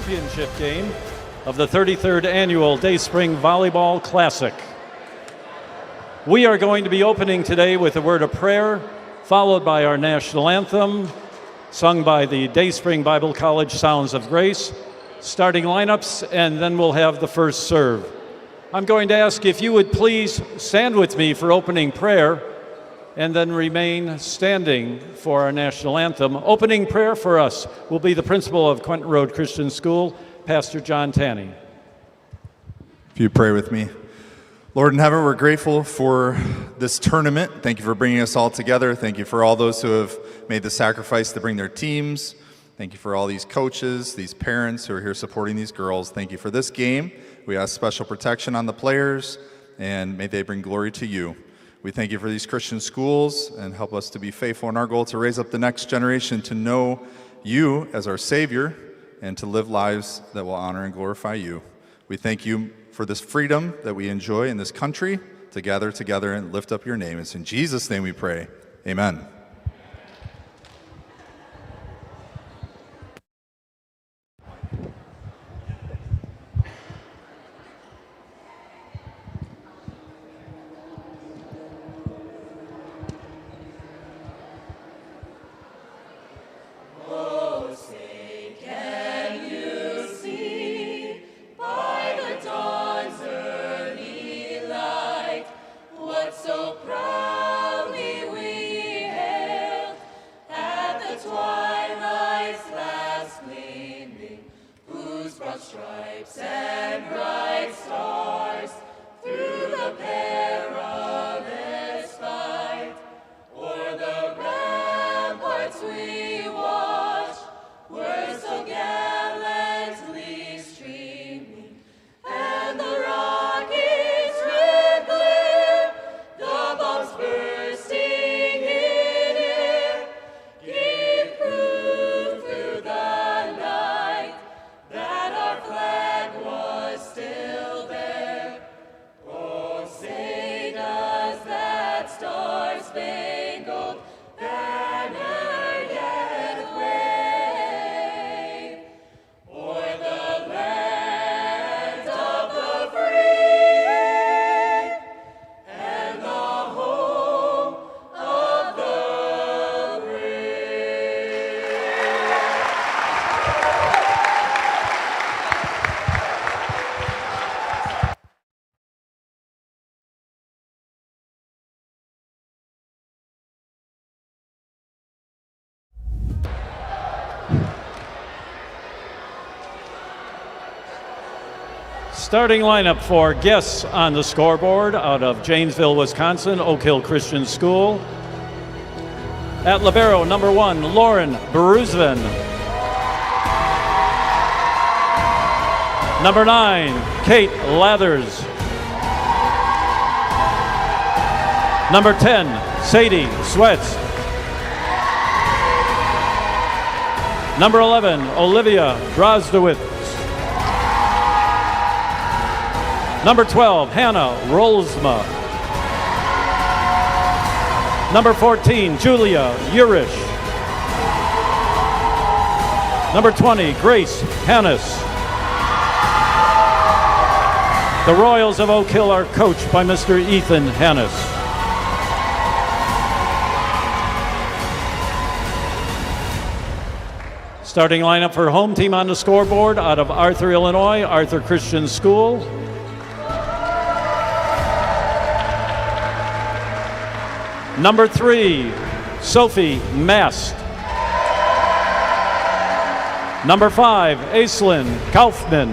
championship game of the 33rd Annual Dayspring Volleyball Classic. We are going to be opening today with a word of prayer, followed by our national anthem, sung by the Dayspring Bible College Sounds of Grace, starting lineups, and then we'll have the first serve. I'm going to ask if you would please stand with me for opening prayer and then remain standing for our national anthem. Opening prayer for us will be the principal of Quentin Road Christian School, Pastor John Tanney. If you pray with me. Lord in heaven, we're grateful for this tournament. Thank you for bringing us all together. Thank you for all those who have made the sacrifice to bring their teams. Thank you for all these coaches, these parents who are here supporting these girls. Thank you for this game. We ask special protection on the players, and may they bring glory to you. We thank you for these Christian schools, and help us to be faithful in our goal to raise up the next generation to know you as our Savior and to live lives that will honor and glorify you. We thank you for this freedom that we enjoy in this country to gather together and lift up your name. It's in Jesus' name we pray. Amen. Starting lineup for guests on the scoreboard out of Janesville, Wisconsin, Oakhill Christian School. At libero, number 1, Lauren Beruzvin. Number 9, Kate Lathers. Number 10, Sadie Sweats. Number 11, Olivia Drozdowitz. Number 12, Hannah Rolsma. Number 14, Julia Urish. Number 20, Grace Hannes. The Royals of Oakhill are coached by Mr. Ethan Hannes. Starting lineup for home team on the scoreboard out of Arthur, Illinois, Arthur Christian School. Number 3, Sophie Mast. Number 5, Aislinn Kaufman.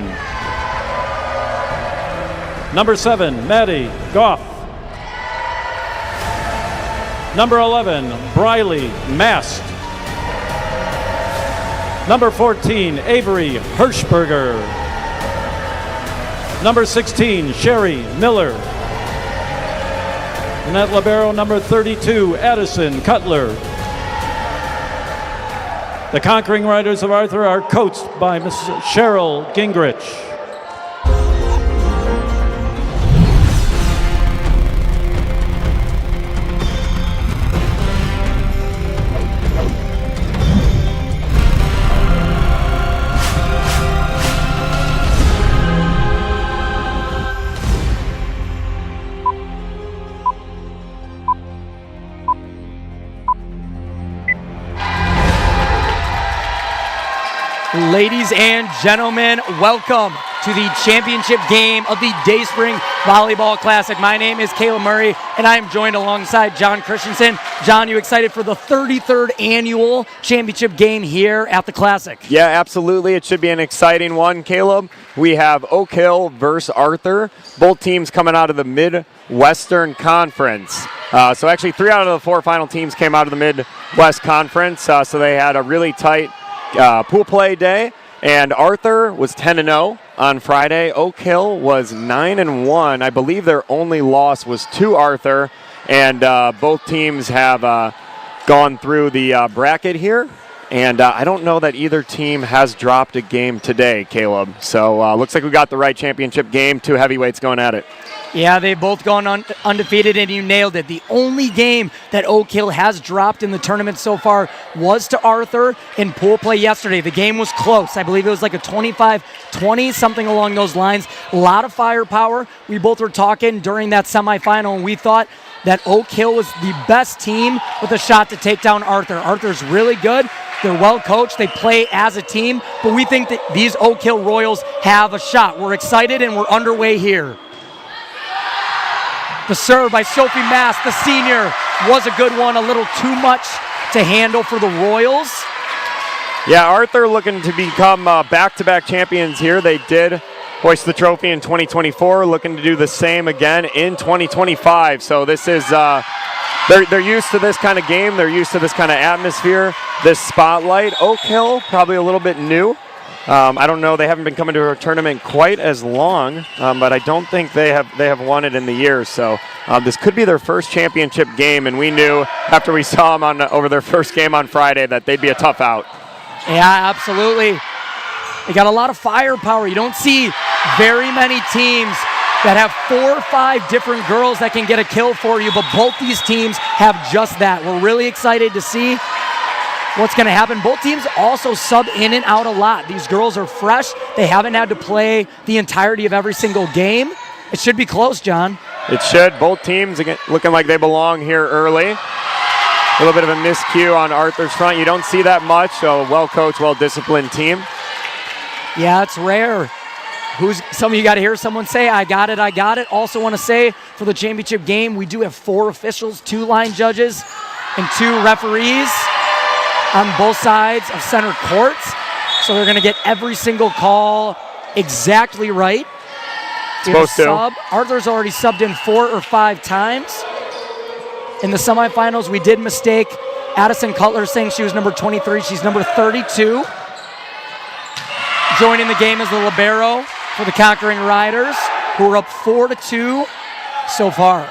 Number 7, Maddie Goff. Number 11, Briley Mast. Number 14, Avery Hirschberger. Number 16, Sherry Miller. And at libero, number 32, Addison Cutler. The Conquering Riders of Arthur are coached by Mrs. Cheryl Gingrich. Ladies and gentlemen, welcome to the championship game of the Dayspring Volleyball Classic. My name is Caleb Murray, and I am joined alongside John Christensen. John, you excited for the 33rd annual championship game here at the Classic? Yeah, absolutely. It should be an exciting one, Caleb. We have Oakhill versus Arthur. Both teams coming out of the Midwestern Conference. So actually 3 out of the 4 final teams came out of the Midwest Conference. So they had a really tight pool play day. And Arthur was 10-0 on Friday. Oakhill was 9-1. I believe their only loss was to Arthur. And both teams have gone through the bracket here. And I don't know that either team has dropped a game today, Caleb. So looks like we got the right championship game. 2 heavyweights going at it. Yeah, they've both gone undefeated, and you nailed it. The only game that Oakhill has dropped in the tournament so far was to Arthur in pool play yesterday. The game was close. I believe it was like a 25-20, something along those lines. A lot of firepower. We both were talking during that semifinal, and we thought that Oakhill was the best team with a shot to take down Arthur. Arthur's really good. They're well coached. They play as a team, but we think that these Oakhill Royals have a shot. We're excited, and we're underway here. The serve by Sophie Mass, the senior, was a good one. A little too much to handle for the Royals. Yeah, Arthur looking to become back-to-back champions here. They did hoist the trophy in 2024, looking to do the same again in 2025. So this is, they're used to this kind of game. They're used to this kind of atmosphere, this spotlight. Oakhill, probably a little bit new. I don't know. They haven't been coming to a tournament quite as long, but I don't think they have won it in the years. So this could be their first championship game, and we knew after we saw them over their first game on Friday that they'd be a tough out. Yeah, absolutely. They got a lot of firepower. You don't see very many teams that have 4 or 5 different girls that can get a kill for you, but both these teams have just that. We're really excited to see what's going to happen. Both teams also sub in and out a lot. These girls are fresh. They haven't had to play the entirety of every single game. It should be close, John. It should. Both teams looking like they belong here early. A little bit of a miscue on Arthur's front. You don't see that much, so a well-coached, well-disciplined team. Yeah, it's rare. Some of you got to hear someone say, I got it, I got it. Also want to say, for the championship game, we do have 4 officials, 2 line judges, and 2 referees on both sides of center courts. So they're going to get every single call exactly right. Supposed to. Arthur's already subbed in 4 or 5 times. In the semifinals, we did mistake Addison Cutler saying she was number 23. She's number 32. Joining the game is the libero for the Conquering Riders, who are up 4-2 so far.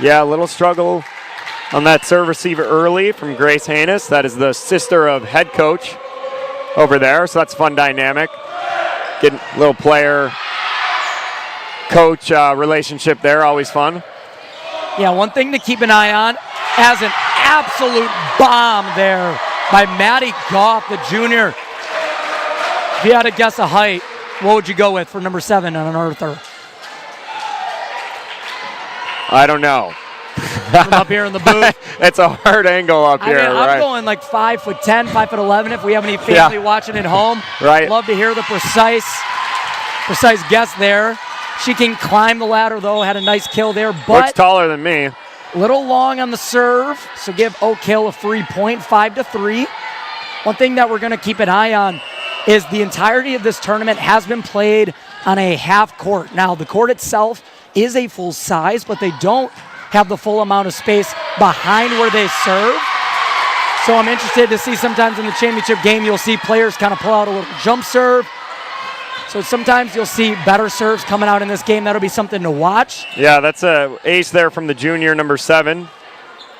Yeah, a little struggle on that serve receiver early from Grace Hanus. That is the sister of head coach over there, so that's a fun dynamic. Getting a little player-coach relationship there, always fun. Yeah, one thing to keep an eye on, as an absolute bomb there by Maddie Goff, the junior. If you had to guess a height, what would you go with for number 7 on an Arthur? I don't know. From up here in the booth. It's a hard angle up here. I'm going like 5'10", 5'11". If we have any family watching at home, right. Love to hear the precise guess there. She can climb the ladder though. Had a nice kill there, but looks taller than me. A little long on the serve, so give Oakhill a free point, 5-3. One thing that we're going to keep an eye on is the entirety of this tournament has been played on a half court. Now, the court itself is a full size, but they don't have the full amount of space behind where they serve. So I'm interested to see sometimes in the championship game, you'll see players kind of pull out a little jump serve. So sometimes you'll see better serves coming out in this game. That'll be something to watch. Yeah, that's an ace there from the junior, number 7,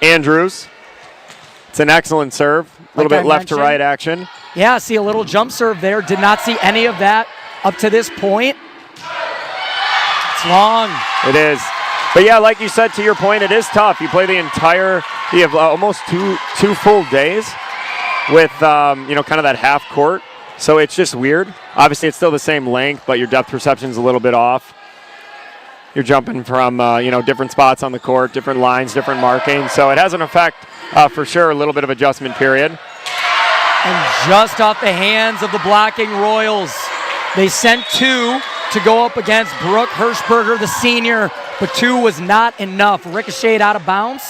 Andrews. It's an excellent serve. A little bit left to right action. Yeah, see a little jump serve there. Did not see any of that up to this point. It's long. It is. But yeah, like you said, to your point, it is tough. You play you have almost two full days with, kind of that half court. So it's just weird. Obviously, it's still the same length, but your depth perception's a little bit off. You're jumping from, different spots on the court, different lines, different marking. So it has an effect for sure, a little bit of adjustment period. And just off the hands of the blocking Royals. They sent 2 to go up against Brooke Hirschberger, the senior, but 2 was not enough. Ricocheted out of bounds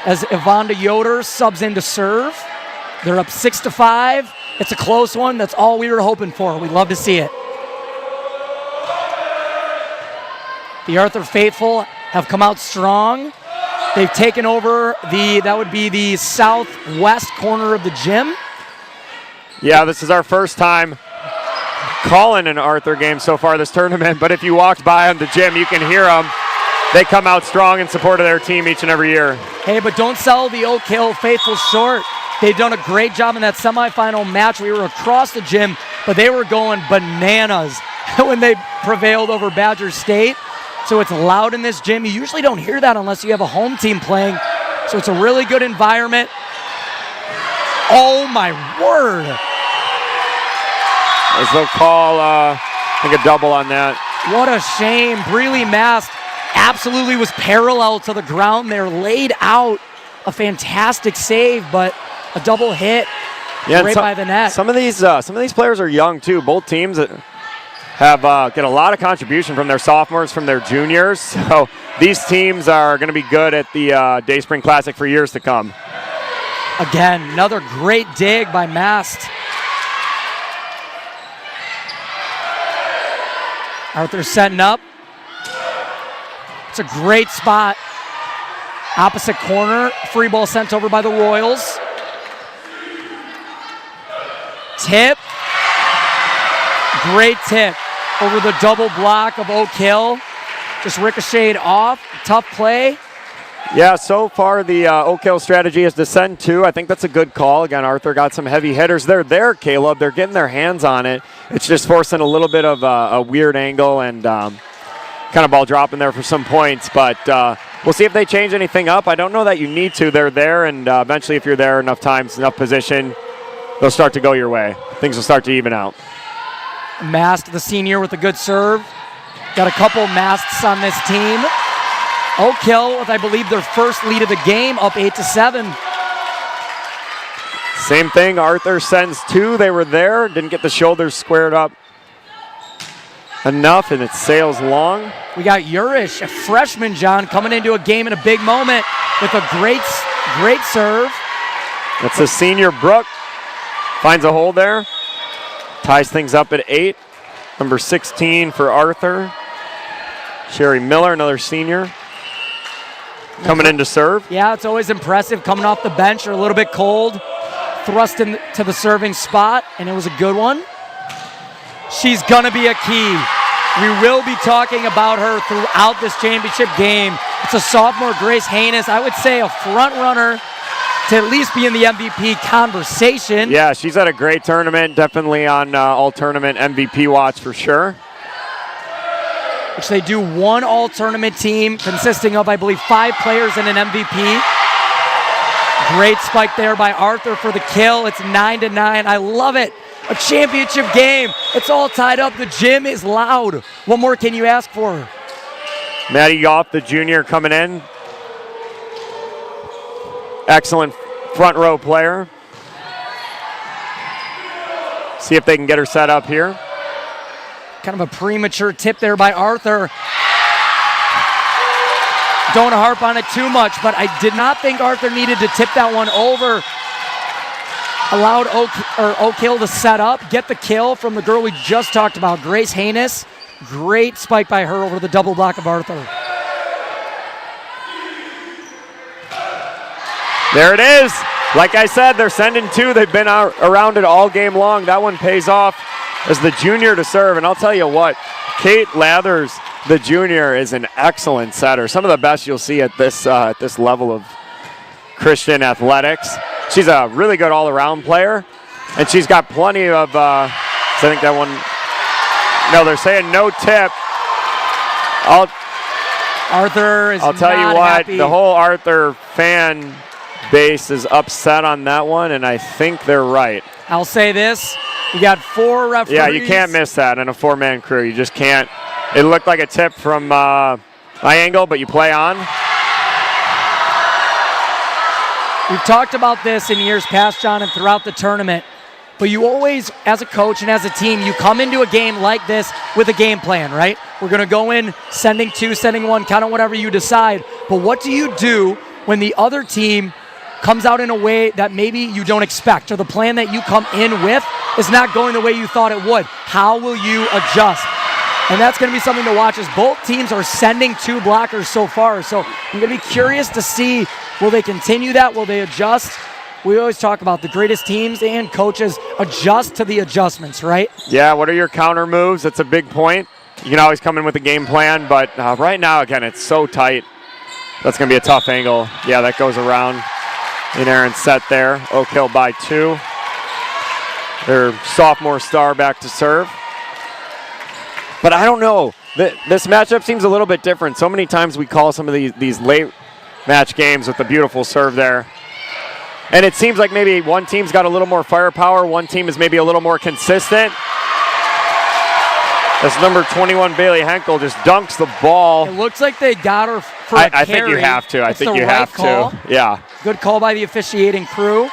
as Evonda Yoder subs in to serve. They're up 6-5. It's a close one. That's all we were hoping for. We'd love to see it. The Arthur faithful have come out strong. They've taken over that would be the southwest corner of the gym. Yeah, this is our first time calling an Arthur game so far this tournament, but if you walked by on the gym, you can hear them. They come out strong in support of their team each and every year. Hey, but don't sell the Oakhill faithful short. They've done a great job in that semifinal match. We were across the gym, but they were going bananas when they prevailed over Badger State. So it's loud in this gym. You usually don't hear that unless you have a home team playing. So it's a really good environment. Oh my word. As they'll call, I think a double on that. What a shame. Breely Mast absolutely was parallel to the ground there, laid out a fantastic save, but a double hit right by the net. Some of these players are young too. Both teams have get a lot of contribution from their sophomores, from their juniors. So these teams are going to be good at the Day Spring Classic for years to come. Again, another great dig by Mast. Arthur setting up. It's a great spot. Opposite corner, free ball sent over by the Royals. Tip. Great tip over the double block of Oakhill. Just ricocheted off. Tough play. Yeah, so far the Oakhill strategy is to send 2. I think that's a good call. Again, Arthur got some heavy hitters. They're there, Caleb. They're getting their hands on it. It's just forcing a little bit of a weird angle and kind of ball dropping there for some points. But we'll see if they change anything up. I don't know that you need to. They're there, and eventually if you're there enough times, enough position, they'll start to go your way. Things will start to even out. Mast, the senior, with a good serve. Got a couple Masts on this team. Oakhill with, I believe, their first lead of the game, up 8-7. Same thing. Arthur sends 2. They were there. Didn't get the shoulders squared up enough, and it sails long. We got Urish, a freshman, John, coming into a game in a big moment with a great serve. That's the senior, Brooke. Finds a hole there. Ties things up at 8. Number 16 for Arthur. Sherry Miller, another senior, coming in to serve. Yeah, it's always impressive coming off the bench or a little bit cold. Thrust into the serving spot, and it was a good one. She's going to be a key. We will be talking about her throughout this championship game. It's a sophomore, Grace Haynes. I would say a front runner to at least be in the MVP conversation. Yeah, she's had a great tournament. Definitely on all-tournament MVP watch for sure. Which they do one all-tournament team consisting of, I believe, 5 players and an MVP. Great spike there by Arthur for the kill. It's 9-9. I love it. A championship game. It's all tied up. The gym is loud. What more can you ask for? Maddie Goff, the junior, coming in. Excellent front row player. See if they can get her set up here. Kind of a premature tip there by Arthur. Don't harp on it too much, but I did not think Arthur needed to tip that one over. Allowed Oakhill to set up, get the kill from the girl we just talked about, Grace Haynes. Great spike by her over the double block of Arthur. There it is. Like I said, they're sending 2. They've been around it all game long. That one pays off as the junior to serve. And I'll tell you what, Kate Lathers, the junior, is an excellent setter. Some of the best you'll see at this level of Christian athletics. She's a really good all-around player, and she's got plenty of, so I think that one, no, they're saying no tip. Arthur is I'll tell you what, happy. The whole Arthur fan base is upset on that one, and I think they're right. I'll say this, you got 4 referees. Yeah, you can't miss that in a 4-man crew. You just can't. It looked like a tip from my angle, but you play on. We've talked about this in years past, John, and throughout the tournament. But you always, as a coach and as a team, you come into a game like this with a game plan, right? We're going to go in sending 2, sending 1, kind of whatever you decide. But what do you do when the other team comes out in a way that maybe you don't expect, or the plan that you come in with is not going the way you thought it would? How will you adjust? And that's going to be something to watch, as both teams are sending 2 blockers so far. So I'm going to be curious to see, will they continue that? Will they adjust? We always talk about the greatest teams and coaches adjust to the adjustments, right? Yeah, what are your counter moves? That's a big point. You can always come in with a game plan, but right now, again, it's so tight. That's going to be a tough angle. Yeah, that goes around in air and set there. Oakhill by 2. Their sophomore star back to serve. But I don't know. This matchup seems a little bit different. So many times we call some of these late match games with the beautiful serve there. And it seems like maybe one team's got a little more firepower, one team is maybe a little more consistent. As number 21, Bailey Henkel, just dunks the ball. It looks like they got her for a carry. I think you have to. I think you have to. Yeah. Good call by the officiating crew.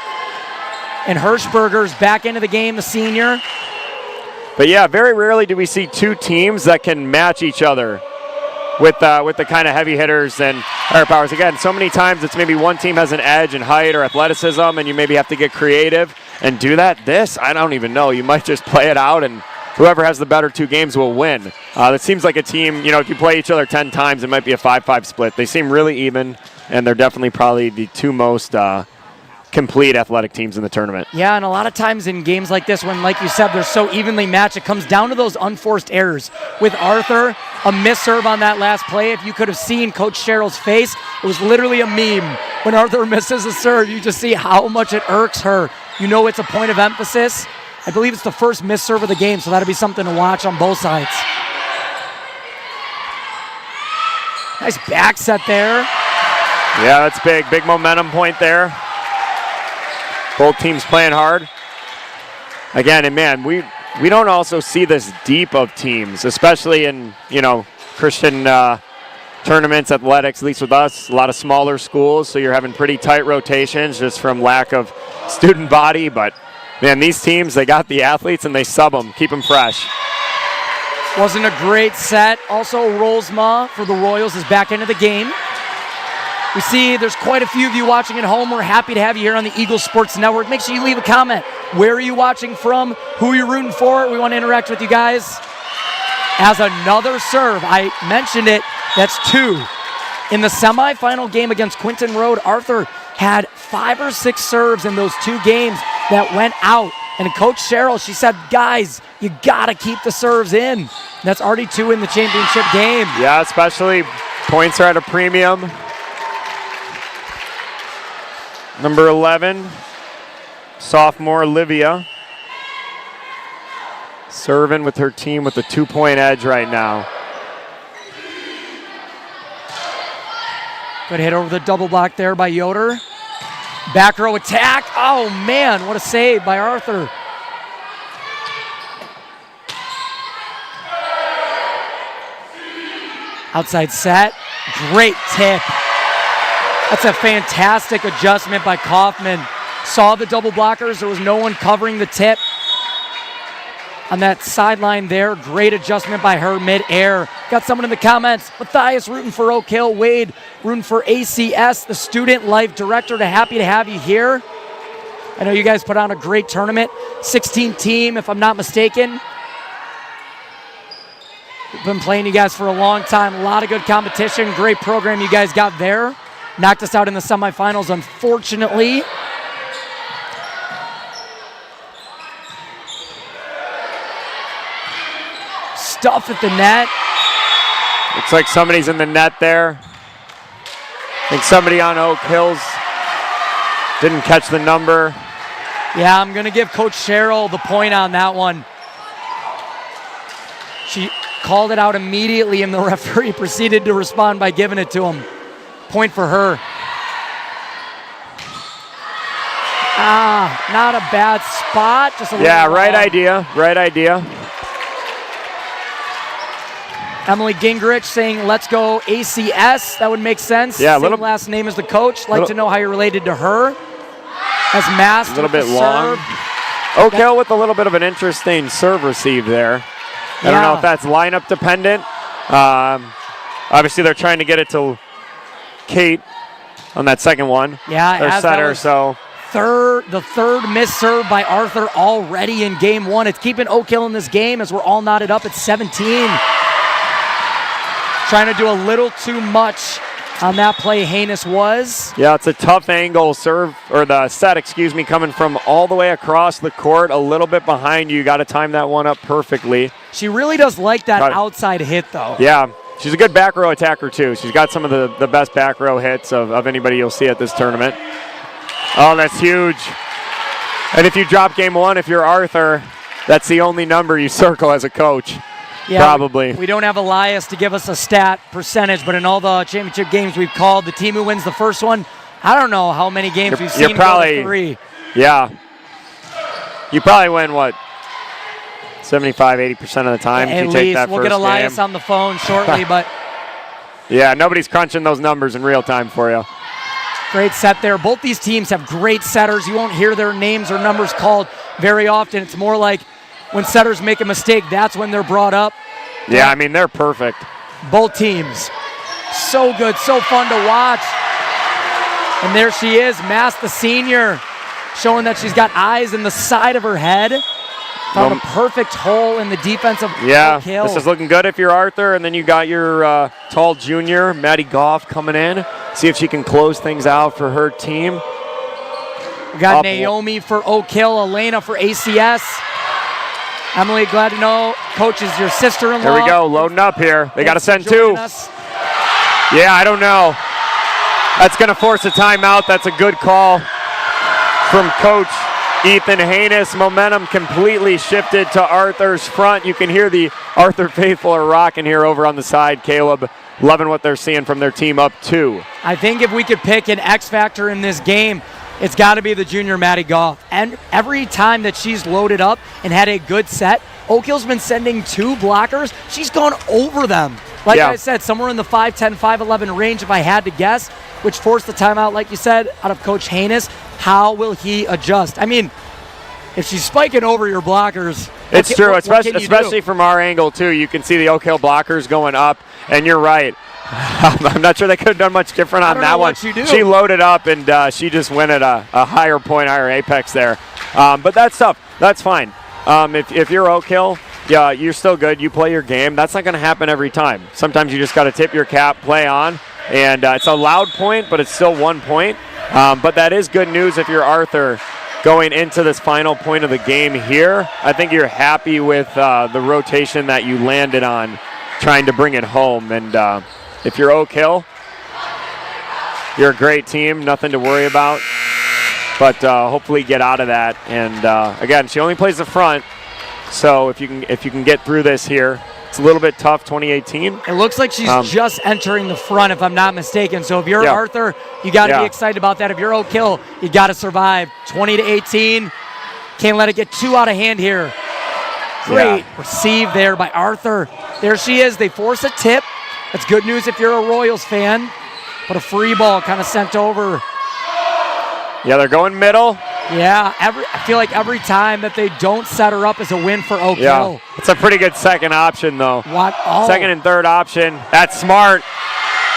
And Hirschberger's back into the game, the senior. But yeah, very rarely do we see 2 teams that can match each other with the kind of heavy hitters and firepowers. Again, so many times it's maybe one team has an edge in height or athleticism, and you maybe have to get creative and do that. This, I don't even know. You might just play it out, and whoever has the better 2 games will win. It seems like a team, if you play each other 10 times, it might be a 5-5 split. They seem really even, and they're definitely probably the 2 most complete athletic teams in the tournament. Yeah, and a lot of times in games like this, when, like you said, they're so evenly matched, it comes down to those unforced errors. With Arthur, a miss serve on that last play. If you could have seen Coach Sherrill's face, it was literally a meme. When Arthur misses a serve, you just see how much it irks her. You know it's a point of emphasis. I believe it's the first miss serve of the game, so that'll be something to watch on both sides. Nice back set there. Yeah, that's big. Big momentum point there. Both teams playing hard. Again, and man, we don't also see this deep of teams, especially in, Christian tournaments, athletics, at least with us, a lot of smaller schools, so you're having pretty tight rotations just from lack of student body. But, man, these teams, they got the athletes and they sub them, keep them fresh. Wasn't a great set. Also, Rolsma for the Royals is back into the game. We see there's quite a few of you watching at home. We're happy to have you here on the Eagles Sports Network. Make sure you leave a comment. Where are you watching from? Who are you rooting for? We want to interact with you guys. As another serve, I mentioned it, that's 2. In the semifinal game against Quinton Road, Arthur had 5 or 6 serves in those 2 games that went out. And Coach Sherrill, she said, guys, you got to keep the serves in. And that's already 2 in the championship game. Yeah, especially points are at a premium. Number 11, sophomore Olivia, serving with her team with a 2-point edge right now. Good hit over the double block there by Yoder. Back row attack. Oh, man, what a save by Arthur. Outside set. Great tip. That's a fantastic adjustment by Kaufman. Saw the double blockers. There was no one covering the tip. On that sideline there, great adjustment by her mid-air. Got someone in the comments. Matthias rooting for Oakhill. Wade rooting for ACS, the Student Life Director. Happy to have you here. I know you guys put on a great tournament. 16 team, if I'm not mistaken. We've been playing you guys for a long time. A lot of good competition. Great program you guys got there. Knocked us out in the semifinals, unfortunately. Stuff at the net. Looks like somebody's in the net there. I think somebody on Oakhill's didn't catch the number. Yeah, I'm going to give Coach Sherrill the point on that one. She called it out immediately, and the referee proceeded to respond by giving it to him. Point for her. Not a bad spot. Just a right idea. Right idea. Emily Gingrich saying, let's go ACS. That would make sense. Yeah, Same last name as the coach. Like to know how you're related to her. As Mast. A little bit long. Oakhill with a little bit of an interesting serve receive there. I don't know if that's lineup dependent. Obviously, they're trying to get it to Kate on that second one. Yeah, their setter. So the third missed serve by Arthur already in game one. It's keeping Oakhill in this game as we're all knotted up at 17. Trying to do a little too much on that play, Haynes was. Yeah, it's a tough angle serve, or the set, excuse me, coming from all the way across the court, a little bit behind you. Got to time that one up perfectly. She really does like that outside hit, though. Yeah, she's a good back row attacker, too. She's got some of the best back row hits of anybody you'll see at this tournament. Oh, that's huge. And if you drop game one, if you're Arthur, that's the only number you circle as a coach. Yeah, probably. We don't have Elias to give us a stat percentage, but in all the championship games we've called, the team who wins the first one, I don't know how many games we've seen go to 3. Yeah. You probably win, what, 75, 80% of the time if you take that we'll first get Elias game. on the phone shortly, but. Yeah, nobody's crunching those numbers in real time for you. Great set there. Both these teams have great setters. You won't hear their names or numbers called very often. It's more like when setters make a mistake, that's when they're brought up. Yeah, I mean, they're perfect. Both teams. So good, so fun to watch. And there she is, Mast, the senior, showing that she's got eyes in the side of her head. Found a perfect hole in the defense of Oakhill. This is looking good if you're Arthur, and then you got your tall junior, Maddie Goff, coming in. See if she can close things out for her team. We got Naomi for Oakhill, Elena for ACS. Emily, glad to know Coach is your sister-in-law. There we go, loading up here. They got to send 2. Yeah, I don't know. That's going to force a timeout. That's a good call from Coach Ethan Haynes. Momentum completely shifted to Arthur's front. You can hear the Arthur faithful are rocking here over on the side. Caleb, loving what they're seeing from their team up 2. I think if we could pick an X factor in this game, it's got to be the junior Maddie Goff. And every time that she's loaded up and had a good set, Oakhill's been sending 2 blockers. She's gone over them. Like I said, somewhere in the 5'10", 5'11" range if I had to guess, which forced the timeout, like you said, out of Coach Haynes. How will he adjust? I mean, if she's spiking over your blockers, it's true, especially from our angle, too. You can see the Oakhill blockers going up, and you're right. I'm not sure they could have done much different on that one. She loaded up, and she just went at a higher point, higher apex there. But that's tough. That's fine. If you're Oakhill, yeah, you're still good. You play your game. That's not going to happen every time. Sometimes you just got to tip your cap, play on, and it's a loud point, but it's still 1 point. But that is good news if you're Arthur going into this final point of the game here. I think you're happy with the rotation that you landed on, trying to bring it home. And if you're Oakhill, you're a great team, nothing to worry about. But hopefully get out of that. And again, she only plays the front, so if you can get through this here, it's a little bit tough. 2018. It looks like she's just entering the front, if I'm not mistaken. So if you're Arthur, you got to be excited about that. If you're Oakhill, you got to survive. 20-18. Can't let it get too out of hand here. Great receive there by Arthur. There she is. They force a tip. That's good news if you're a Royals fan. But a free ball kind of sent over. Yeah, they're going middle. Yeah, I feel like every time that they don't set her up is a win for Oakhill. Yeah, it's a pretty good second option, though. What? Oh. Second and third option. That's smart.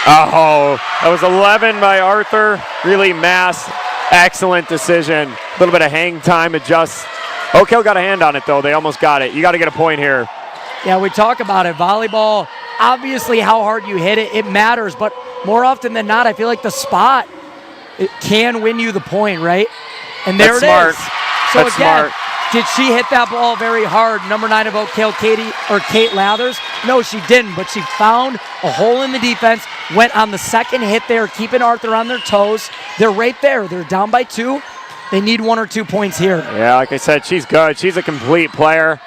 Oh, that was 11 by Arthur. Really mass. Excellent decision. A little bit of hang time, adjust. Oakhill got a hand on it, though. They almost got it. You got to get a point here. Yeah, we talk about it. Volleyball, obviously how hard you hit it, it matters. But more often than not, I feel like the spot, it can win you the point, right? And there it is. So again, did she hit that ball very hard? Number 9 of Oakhill, Kate Lathers? No, she didn't, but she found a hole in the defense, went on the second hit there, keeping Arthur on their toes. They're right there. They're down by 2. They need 1 or 2 points here. Yeah, like I said, she's good. She's a complete player.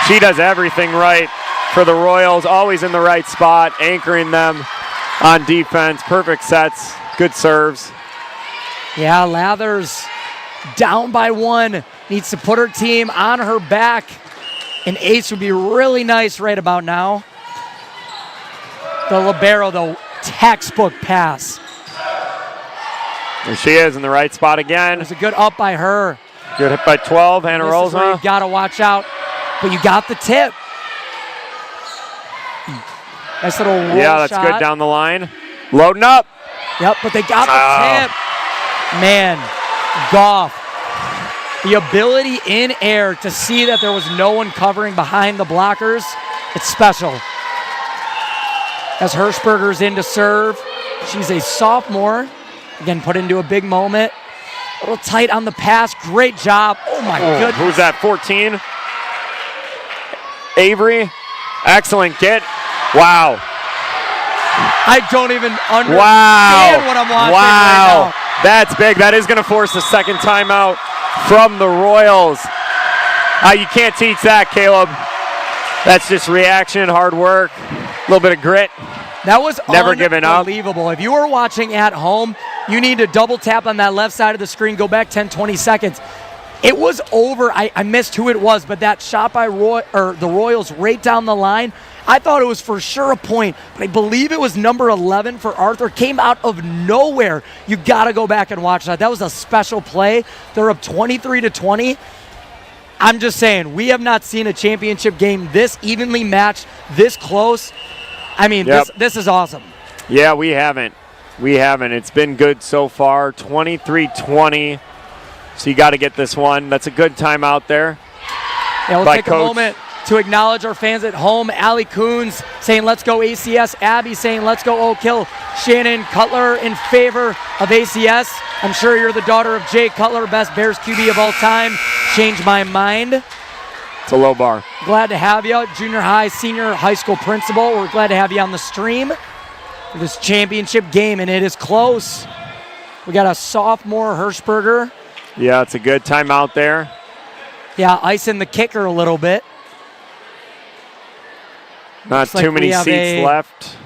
She does everything right for the Royals, always in the right spot, anchoring them on defense. Perfect sets, good serves. Yeah, Lathers down by 1, needs to put her team on her back. An ace would be really nice right about now. The libero, the textbook pass. There she is in the right spot again. It was a good up by her. Good hit by 12. Hannah This is where Rosa. you got to watch out. But you got the tip. Nice little roll Yeah, that's shot. good down the line. Loading up. Yep, but they got the tip. Man, Goff. The ability in air to see that there was no one covering behind the blockers, it's special. As Hirschberger's in to serve, she's a sophomore. Again, put into a big moment. A little tight on the pass. Great job. Oh, my goodness. Who's that, 14? Avery. Excellent get. Wow. I don't even understand Wow. what I'm watching Wow. right now. That's big. That is going to force the second timeout from the Royals. You can't teach that, Caleb. That's just reaction, hard work, a little bit of grit. That was Never giving up. unbelievable. If you were watching at home, you need to double tap on that left side of the screen, go back 10, 20 seconds. It was over. I missed who it was, but that shot by the Royals right down the line, I thought it was for sure a point, but I believe it was number 11 for Arthur. Came out of nowhere. You got to go back and watch that. That was a special play. They're up 23-20. I'm just saying, we have not seen a championship game this evenly matched, this close. I mean, Yep. this is awesome. Yeah, we haven't. It's been good so far. 23-20. So you got to get this one. That's a good timeout there. Yeah, we'll by take Coach. a moment to acknowledge our fans at home. Allie Coons saying, let's go ACS. Abby saying, let's go Oakhill. Shannon Cutler in favor of ACS. I'm sure you're the daughter of Jay Cutler, best Bears QB of all time. Changed my mind. It's a low bar. Glad to have you. Junior high, senior high school principal. We're glad to have you on the stream for this championship game, and it is close. We got a sophomore Hirschberger. Yeah, it's a good timeout there. Yeah, icing the kicker a little bit. Not Looks like too many we have seats a- left.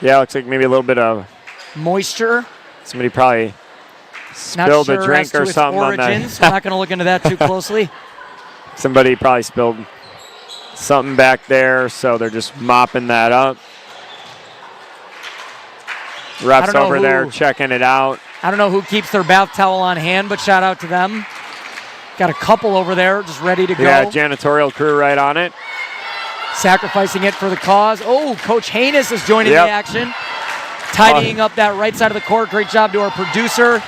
Yeah, looks like maybe a little bit of Moisture. somebody probably Not spilled sure a as drink to or its something origins. on We're not going to look into that too closely. Somebody probably spilled something back there, so they're just mopping that up. Refs don't know over there who- checking it out. I don't know who keeps their bath towel on hand, but shout out to them. Got a couple over there just ready to go. Yeah, janitorial crew right on it. Sacrificing it for the cause. Oh, Coach Haynes is joining Yep. the action. Tidying up that right side of the court. Great job to our producer.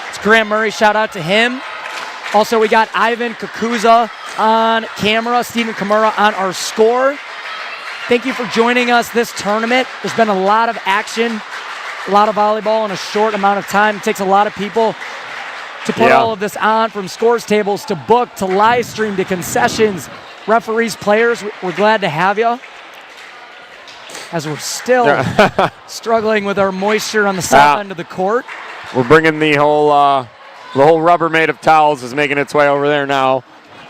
It's Graham Murray. Shout out to him. Also, we got Ivan Kakuza on camera. Stephen Kamara on our score. Thank you for joining us this tournament. There's been a lot of action, a lot of volleyball in a short amount of time. It takes a lot of people to put Yeah. all of this on, from scores tables to book to live stream to concessions, referees, players. We're glad to have you. As we're still struggling with our moisture on the south end of the court. We're bringing the whole Rubbermaid of towels is making its way over there now.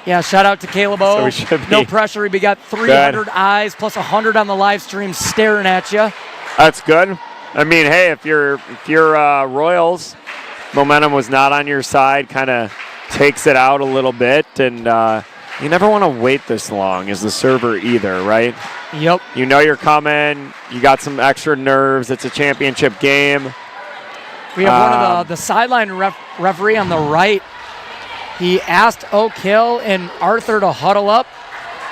Yeah, shout out to Caleb O. So we should No be pressure. We got 300 eyes plus 100 on the live stream staring at you. That's good. I mean, hey, if you're Royals, momentum was not on your side, kind of takes it out a little bit, and you never want to wait this long as the server either, right? Yep. You know you're coming. You got some extra nerves. It's a championship game. We have one of the sideline referee on the right. He asked Oakhill and Arthur to huddle up.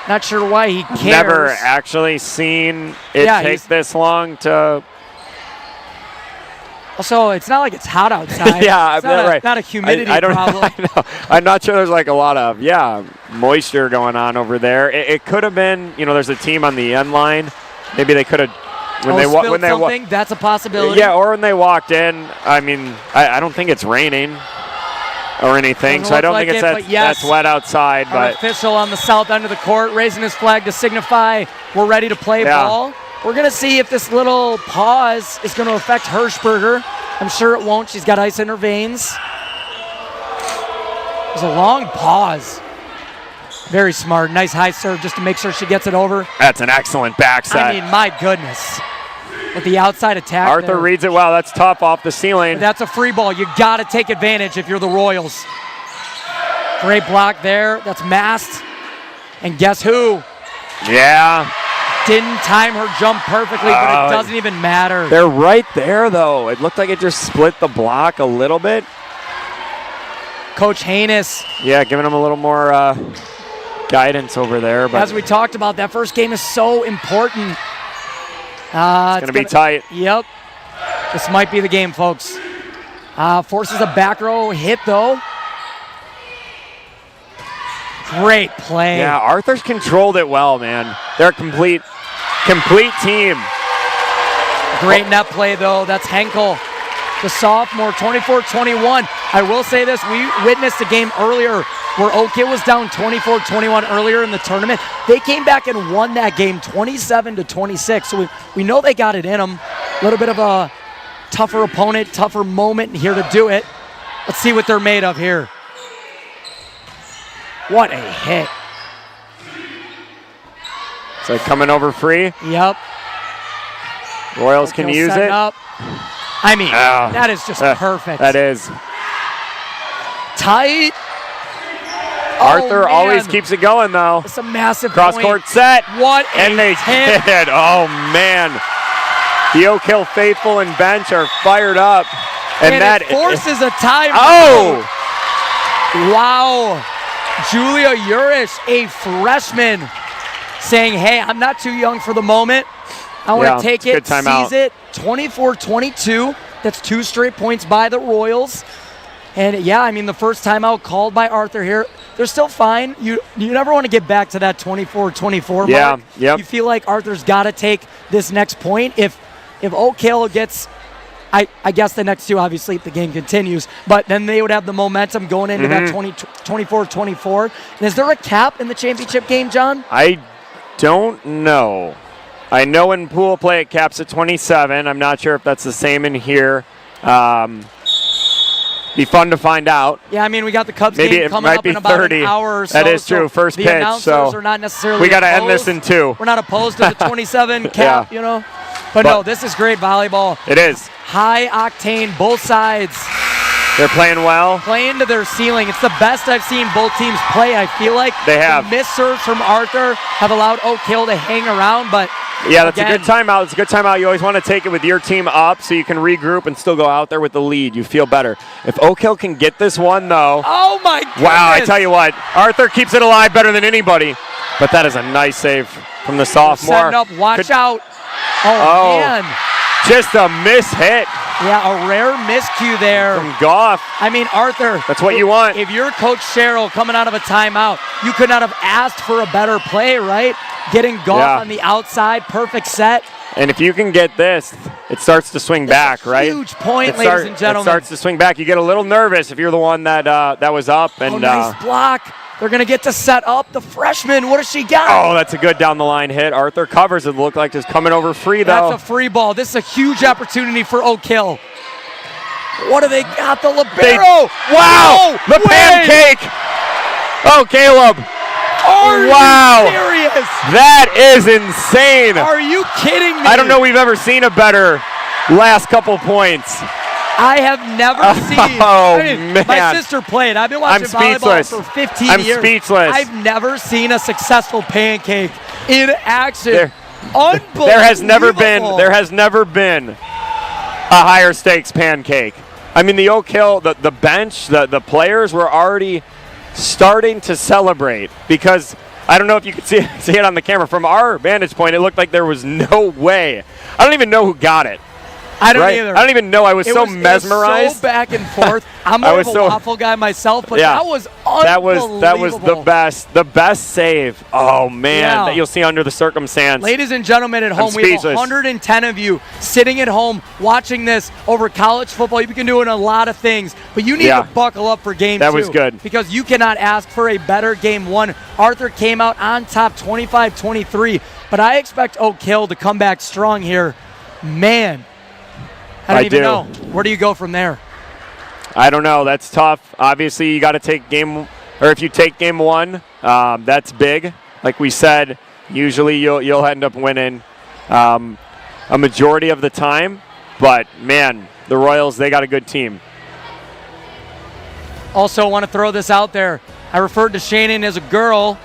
Not sure why he cares. Never actually seen it take this long to. Also, it's not like it's hot outside. Yeah, it's not right. Not a humidity I don't problem. I know. I'm not sure there's like a lot of moisture going on over there. It could have been, there's a team on the end line. Maybe they could have Spilled something. That's a possibility. Yeah, or when they walked in. I mean, I don't think it's raining or anything, Doesn't so I don't look think like it's it, but yes, that's wet outside. Our But official on the south end of the court raising his flag to signify we're ready to play ball. We're going to see if this little pause is going to affect Hirschberger. I'm sure it won't. She's got ice in her veins. There's a long pause. Very smart. Nice high serve just to make sure she gets it over. that's an excellent backside. I mean, my goodness. With the outside attack Arthur there. reads it well. That's tough off the ceiling. But that's a free ball. You got to take advantage if you're the Royals. Great block there. That's Mast. And guess who? Yeah. didn't time her jump perfectly, but it doesn't even matter. They're right there, though. It looked like it just split the block a little bit. Coach Haynes. Yeah, giving them a little more guidance over there. But As we talked about, that first game is so important. it's going to be tight. Yep. This might be the game, folks. Forces a back row hit, though. Great play. Yeah, Arthur's controlled it well, man. They're a complete team. Great net play, though. That's Henkel, the sophomore, 24-21. I will say this. We witnessed a game earlier where Oakhill was down 24-21 earlier in the tournament. They came back and won that game 27-26. So we know they got it in them. A little bit of a tougher opponent, tougher moment here to do it. Let's see what they're made of here. What a hit. So coming over free. Yep. Royals can use it. Up. I mean, that is just perfect. That is. Tight. Arthur always keeps it going, though. It's a massive cross-court set. What a And they hit. did. Oh, man. The Oakhill faithful and bench are fired up. And that it forces a time. Oh! Wow. Julia Urish, a freshman, saying, hey, I'm not too young for the moment. I want to take it, seize it. 24-22. That's 2 straight points by the Royals. And, yeah, I mean, the first timeout called by Arthur here. They're still fine. You never want to get back to that 24-24 mark. Yep. You feel like Arthur's got to take this next point. If Oakhill gets, I guess the next 2, obviously, if the game continues, but then they would have the momentum going into that 24-24. And is there a cap in the championship game, John? I don't know. I know in pool play it caps at 27. I'm not sure if that's the same in here. Be fun to find out. Yeah, I mean, we got the Cubs Maybe game it coming might up be in about 30. an hour or so. That is true. First the pitch. Announcers So are not necessarily we got to end opposed. this in 2. We're not opposed to the 27 cap, you know. But no, this is great volleyball. It is. High octane, both sides. They're playing well. Playing to their ceiling. It's the best I've seen both teams play. I feel like they have. The missed serves from Arthur have allowed Oakhill to hang around, but yeah, that's a good timeout. It's a good timeout. You always want to take it with your team up so you can regroup and still go out there with the lead. You feel better. If Oakhill can get this one, though. Oh, my goodness. Wow, I tell you what. Arthur keeps it alive better than anybody. But that is a nice save from the sophomore. Setting up. Watch out. Oh, man. Just a miss hit. Yeah, a rare miscue there. From Goff. I mean, Arthur. That's what you want. If you're Coach Sherrill coming out of a timeout, you could not have asked for a better play, right? Getting Goff on the outside, perfect set. And if you can get this, it starts to swing back, right? Huge point, ladies and gentlemen. It starts to swing back. You get a little nervous if you're the one that that was up. And nice block. They're going to get to set up the freshman. What does she got? Oh, that's a good down the line hit. Arthur covers it. Look like just coming over free, though. That's a free ball. This is a huge opportunity for Oakhill. What do they got? The libero. Wow. No the pancake. Oh, Caleb. Are you serious? That is insane. Are you kidding me? I don't know we've ever seen a better last couple points. I have never seen. Oh, man. My sister played. I've been watching volleyball for 15 years. I'm speechless. I've never seen a successful pancake in action. Unbelievable. There has never been a higher stakes pancake. I mean, the Oakhill, the bench, the players were already starting to celebrate because I don't know if you could see it on the camera. From our vantage point, it looked like there was no way. I don't even know who got it. I don't either. I don't even know. I was so mesmerized. It was so back and forth. I'm more of a waffle guy myself, but that was unbelievable. That was the best save. Oh, man, that you'll see under the circumstance. Ladies and gentlemen at home, we have 110 of you sitting at home watching this over college football. You can do a lot of things, but you need to buckle up for game 2. That was good. Because you cannot ask for a better game 1. Arthur came out on top 25-23, but I expect Oakhill to come back strong here. Man. I don't even know. Where do you go from there? I don't know. That's tough. Obviously, you got to take if you take game 1, that's big. Like we said, usually you'll end up winning a majority of the time. But, man, the Royals, they got a good team. Also, want to throw this out there. I referred to Shannon as a girl.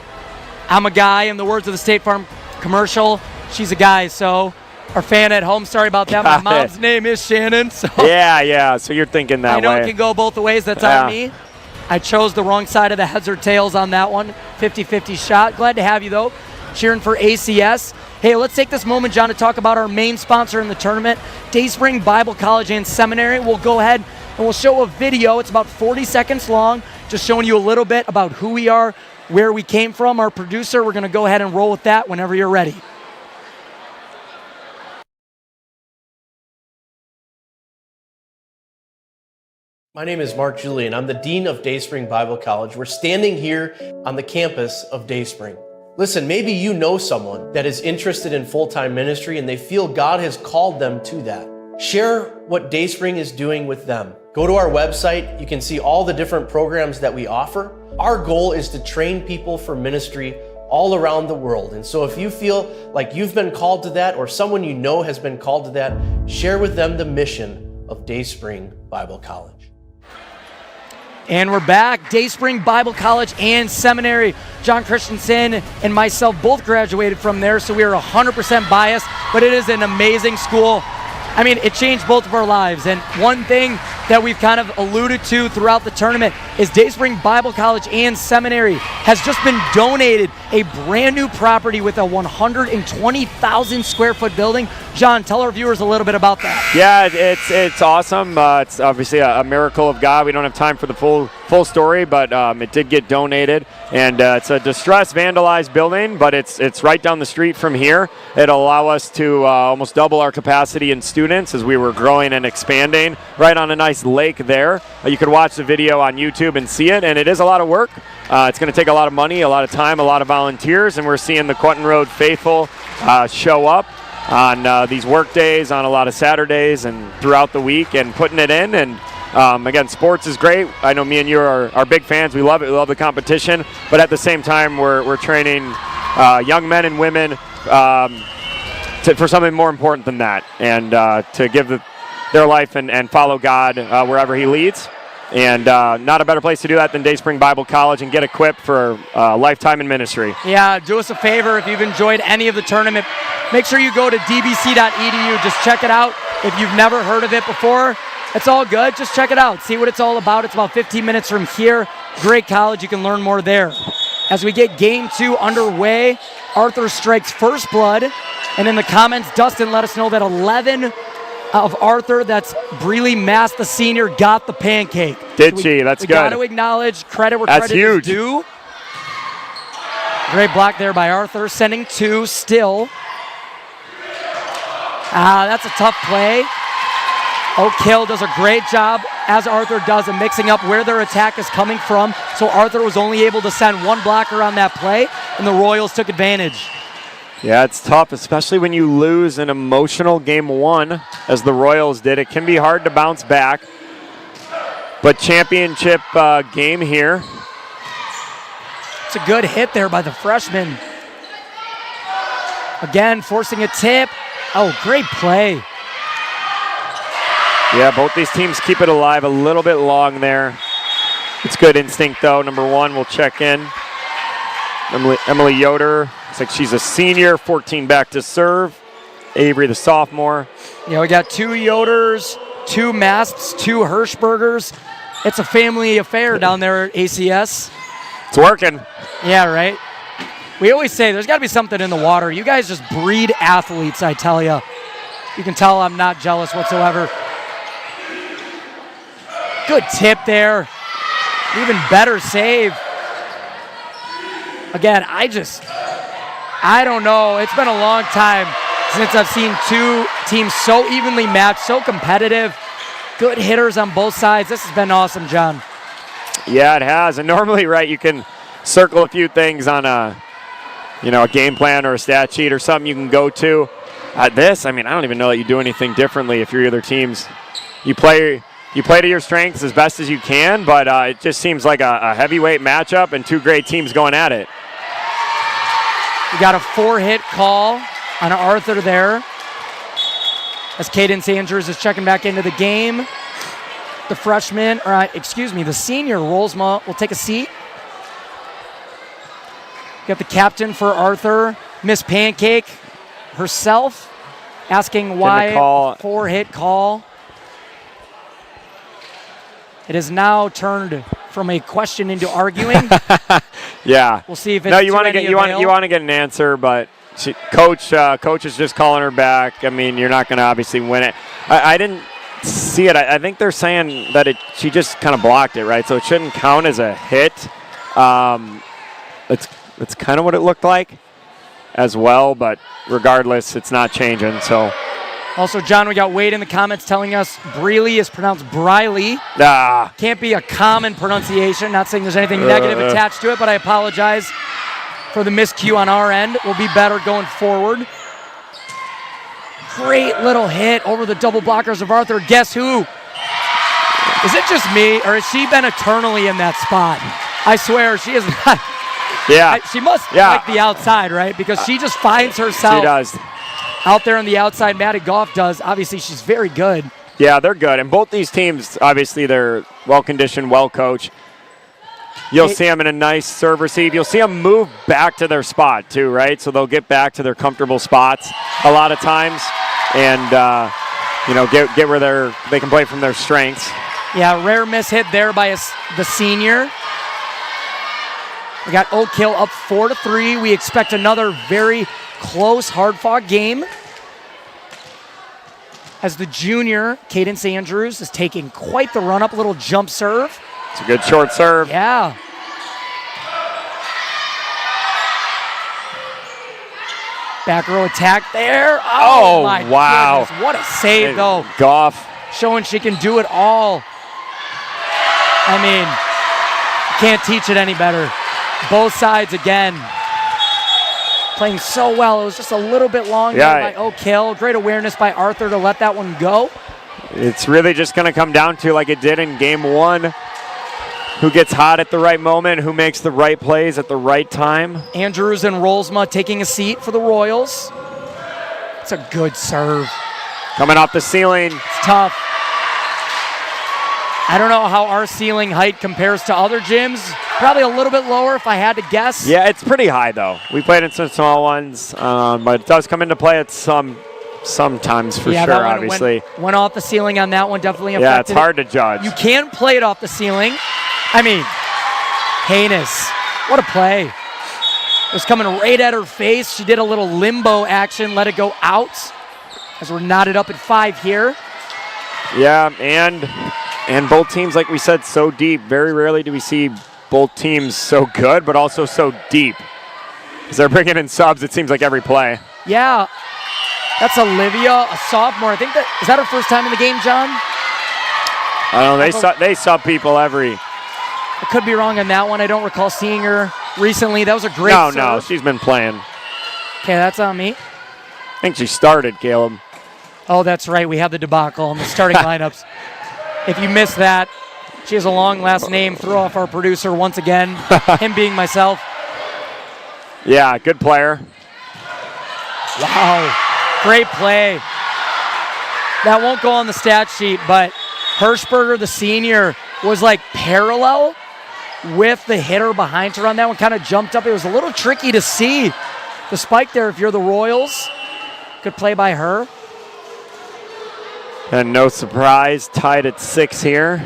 I'm a guy, in the words of the State Farm commercial. She's a guy, so our fan at home, sorry about that. Got My mom's it. name is Shannon, so Yeah. So you're thinking that I know way. it can go both ways. That's Yeah. on me. I chose the wrong side of the heads or tails on that one. 50-50 shot. Glad to have you, though, cheering for ACS. Hey, let's take this moment, John, to talk about our main sponsor in the tournament, Dayspring Bible College and Seminary. We'll go ahead and we'll show a video. It's about 40 seconds long, just showing you a little bit about who we are, where we came from. Our producer, we're going to go ahead and roll with that whenever you're ready. My name is Mark Julian. I'm the Dean of Dayspring Bible College. We're standing here on the campus of Dayspring. Listen, maybe you know someone that is interested in full-time ministry and they feel God has called them to that. Share what Dayspring is doing with them. Go to our website. You can see all the different programs that we offer. Our goal is to train people for ministry all around the world. And so if you feel like you've been called to that or someone you know has been called to that, share with them the mission of Dayspring Bible College. And we're back. Dayspring Bible College and Seminary. John Christensen and myself both graduated from there, so we are 100% biased, but it is an amazing school. I mean, it changed both of our lives. And one thing that we've kind of alluded to throughout the tournament is Dayspring Bible College and Seminary has just been donated a brand new property with a 120,000 square foot building. John, tell our viewers a little bit about that. Yeah, it's awesome. It's obviously a miracle of God. We don't have time for the full story, but it did get donated, and it's a distressed, vandalized building, but it's right down the street from here. It'll allow us to almost double our capacity in students as we were growing and expanding right on a nice lake there. You could watch the video on YouTube and see it, and it is a lot of work. It's going to take a lot of money, a lot of time, a lot of volunteers, and we're seeing the Quentin Road faithful show up on these work days, on a lot of Saturdays and throughout the week, and putting it in. And again, sports is great. I know me and you are big fans. We love it. We love the competition. But at the same time, we're training young men and women for something more important than that, and to give their life and follow God wherever He leads. And not a better place to do that than Dayspring Bible College and get equipped for a lifetime in ministry. Yeah, do us a favor. If you've enjoyed any of the tournament, make sure you go to dbc.edu. Just check it out. If you've never heard of it before, it's all good. Just check it out. See what it's all about. It's about 15 minutes from here. Great college. You can learn more there. As we get game 2 underway, Arthur strikes first blood. And in the comments, Dustin let us know that 11 of Arthur, that's Breely Mass, the senior, got the pancake. Did she? That's good. We got to acknowledge credit where That's credit huge. is due. Great block there by Arthur, sending 2 still. That's a tough play. Oakhill does a great job, as Arthur does, in mixing up where their attack is coming from. So Arthur was only able to send 1 blocker on that play, and the Royals took advantage. Yeah, it's tough, especially when you lose an emotional game 1, as the Royals did. It can be hard to bounce back. But championship game here. It's a good hit there by the freshman. Again, forcing a tip. Oh, great play. Yeah, both these teams keep it alive a little bit long there. It's good instinct, though. Number 1 will check in. Emily Yoder, looks like she's a senior, 14 back to serve. Avery, the sophomore. Yeah, we got 2 Yoders, 2 Masps, 2 Hirschbergers. It's a family affair down there at ACS. It's working. Yeah, right? We always say there's got to be something in the water. You guys just breed athletes, I tell you. You can tell I'm not jealous whatsoever. Good tip there. Even better save. Again, I don't know. It's been a long time since I've seen 2 teams so evenly matched, so competitive. Good hitters on both sides. This has been awesome, John. Yeah, it has. And normally, right, you can circle a few things on a game plan or a stat sheet or something you can go to. I don't even know that you do anything differently if you're either teams. You play to your strengths as best as you can, but it just seems like a heavyweight matchup and 2 great teams going at it. We got a 4-hit call on Arthur there, as Cadence Andrews is checking back into the game. The senior, Rolsma, will take a seat. Got the captain for Arthur, Miss Pancake. herself, asking Didn't why call. 4-hit call. It has now turned from a question into arguing. Yeah. We'll see if it's No, you to want to any get avail. you want to get an answer, but coach is just calling her back. I mean, you're not going to obviously win it. I didn't see it. I think they're saying that she just kind of blocked it, right? So it shouldn't count as a hit. It's kind of what it looked like as well, but regardless, it's not changing. So. Also, John, we got Wade in the comments telling us Breeley is pronounced Briley. Can't be a common pronunciation. Not saying there's anything negative attached to it, but I apologize for the miscue on our end. We'll be better going forward. Great little hit over the double blockers of Arthur. Guess who? Is it just me, or has she been eternally in that spot? I swear, she is not. Yeah. She must like the outside, right? Because she just finds herself. She does. Out there on the outside, Maddie Goff does. Obviously, she's very good. Yeah, they're good. And both these teams, obviously, they're well-conditioned, well-coached. You'll see them in a nice serve receive. You'll see them move back to their spot, too, right? So they'll get back to their comfortable spots a lot of times and, get where they can play from their strengths. Yeah, rare miss hit there by the senior. We got Oakhill up 4-3. We expect another very close, hard-fought game as the junior, Cadence Andrews, is taking quite the run-up, little jump serve. It's a good short serve. Yeah. Back row attack there. Oh my wow. goodness. What a save, though. Goff. Showing she can do it all. I mean, can't teach it any better. Both sides again. Playing so well. It was just a little bit long there by Oakhill. Great awareness by Arthur to let that one go. It's really just going to come down to, like it did in game one, who gets hot at the right moment, who makes the right plays at the right time. Andrews and Rolsma taking a seat for the Royals. It's a good serve. Coming off the ceiling. It's tough. I don't know how our ceiling height compares to other gyms. Probably a little bit lower if I had to guess. Yeah, it's pretty high, though. We played in some small ones, but it does come into play at sometimes for sure, that one obviously. Went off the ceiling on that one, definitely affected. Yeah, it's hard to judge. You can play it off the ceiling. I mean, heinous. What a play. It was coming right at her face. She did a little limbo action, let it go out as we're knotted up at 5 here. Yeah, and both teams, like we said, so deep. Very rarely do we see both teams so good, but also so deep. As they're bringing in subs, it seems like every play. Yeah, that's Olivia, a sophomore. I think is that her first time in the game, John? I don't know. They sub people every. I could be wrong on that one. I don't recall seeing her recently. That was a great serve. No, she's been playing. Okay, that's on me. I think she started, Caleb. Oh, that's right. We have the debacle in the starting lineups. If you missed that, she has a long last name. Throw off our producer once again, him being myself. Yeah, good player. Wow, great play. That won't go on the stat sheet, but Hirschberger, the senior, was like parallel with the hitter behind her on that one. Kind of jumped up. It was a little tricky to see the spike there if you're the Royals. Good play by her. And no surprise, tied at 6 here.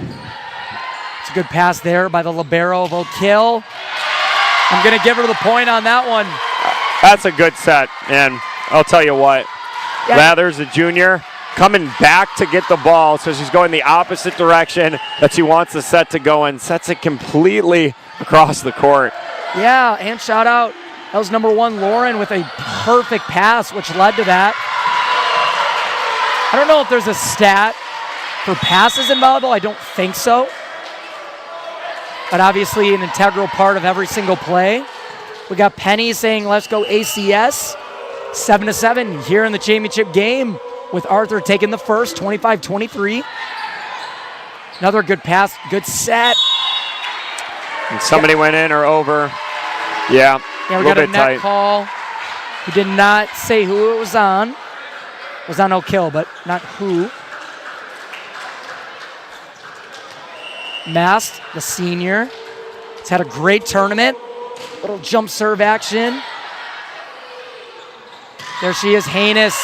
It's a good pass there by the libero of Oakhill. I'm going to give her the point on that one. That's a good set, and I'll tell you what. Yeah. Lathers, the junior, coming back to get the ball, so she's going the opposite direction that she wants the set to go in. Sets it completely across the court. Yeah, and shout out. That was number 1, Lauren, with a perfect pass, which led to that. I don't know if there's a stat for passes in volleyball. I don't think so. But obviously an integral part of every single play. We got Penny saying, let's go ACS. 7-7 here in the championship game with Arthur taking the first, 25-23. Another good pass, good set. And somebody went in or over. Yeah, we got a net tight. call. He did not say who it was on. It was on Oakhill, but not who. Mast, the senior, has had a great tournament. Little jump serve action. There she is, heinous.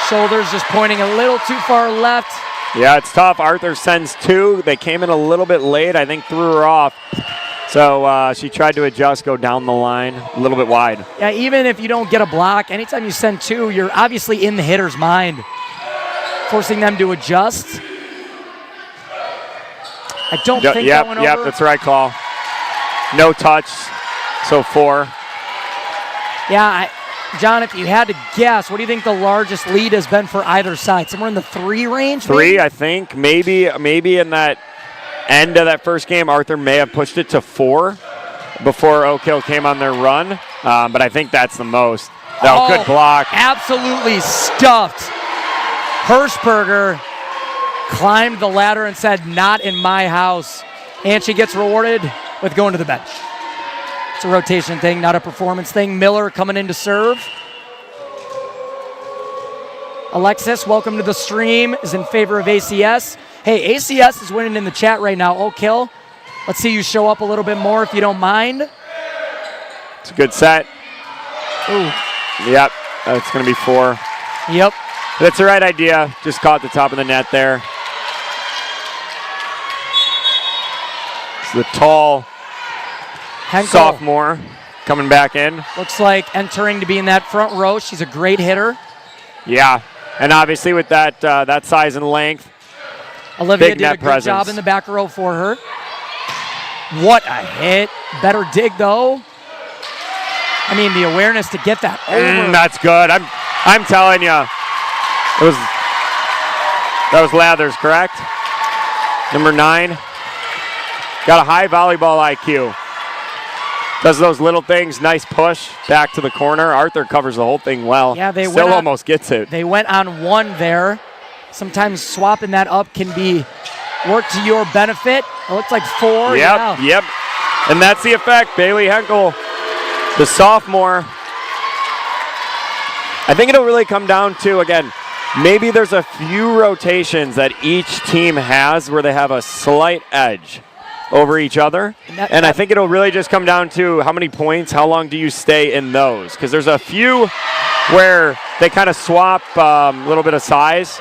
Shoulders just pointing a little too far left. Yeah, it's tough. Arthur sends 2. They came in a little bit late. I think threw her off. So she tried to adjust, go down the line, a little bit wide. Yeah, even if you don't get a block, anytime you send 2, you're obviously in the hitter's mind, forcing them to adjust. I don't think that went over. Yep, that's the right call. No touch, so 4. Yeah, John, if you had to guess, what do you think the largest lead has been for either side? Somewhere in the 3 range? 3, maybe? I think. Maybe in that end of that first game, Arthur may have pushed it to 4 before Oakhill came on their run. But I think that's the most. Good block. Absolutely stuffed. Hirschberger climbed the ladder and said, "Not in my house." And she gets rewarded with going to the bench. It's a rotation thing, not a performance thing. Miller coming in to serve. Alexis, welcome to the stream, is in favor of ACS. Hey, ACS is winning in the chat right now. Oakhill, let's see you show up a little bit more if you don't mind. It's a good set. Ooh. Yep, that's going to be 4. Yep. That's the right idea. Just caught the top of the net there. It's the tall Henkel, sophomore coming back in. looks like entering to be in that front row. She's a great hitter. Yeah, and obviously with that that size and length, Olivia big did a net good presence. job in the back row for her. What a hit. Better dig, though. I mean, the awareness to get that over. That's good. I'm telling you, that was Lathers, correct? Number 9. Got a high volleyball IQ. Does those little things, nice push back to the corner. Arthur covers the whole thing well. Yeah, they still almost gets it. They went on 1 there. Sometimes swapping that up can be worked to your benefit. It looks like 4. Yep. And that's the effect. Bailey Henkel, the sophomore. I think it'll really come down to, again, maybe there's a few rotations that each team has where they have a slight edge over each other. And I think it'll really just come down to how many points, how long do you stay in those? Because there's a few where they kind of swap a little bit of size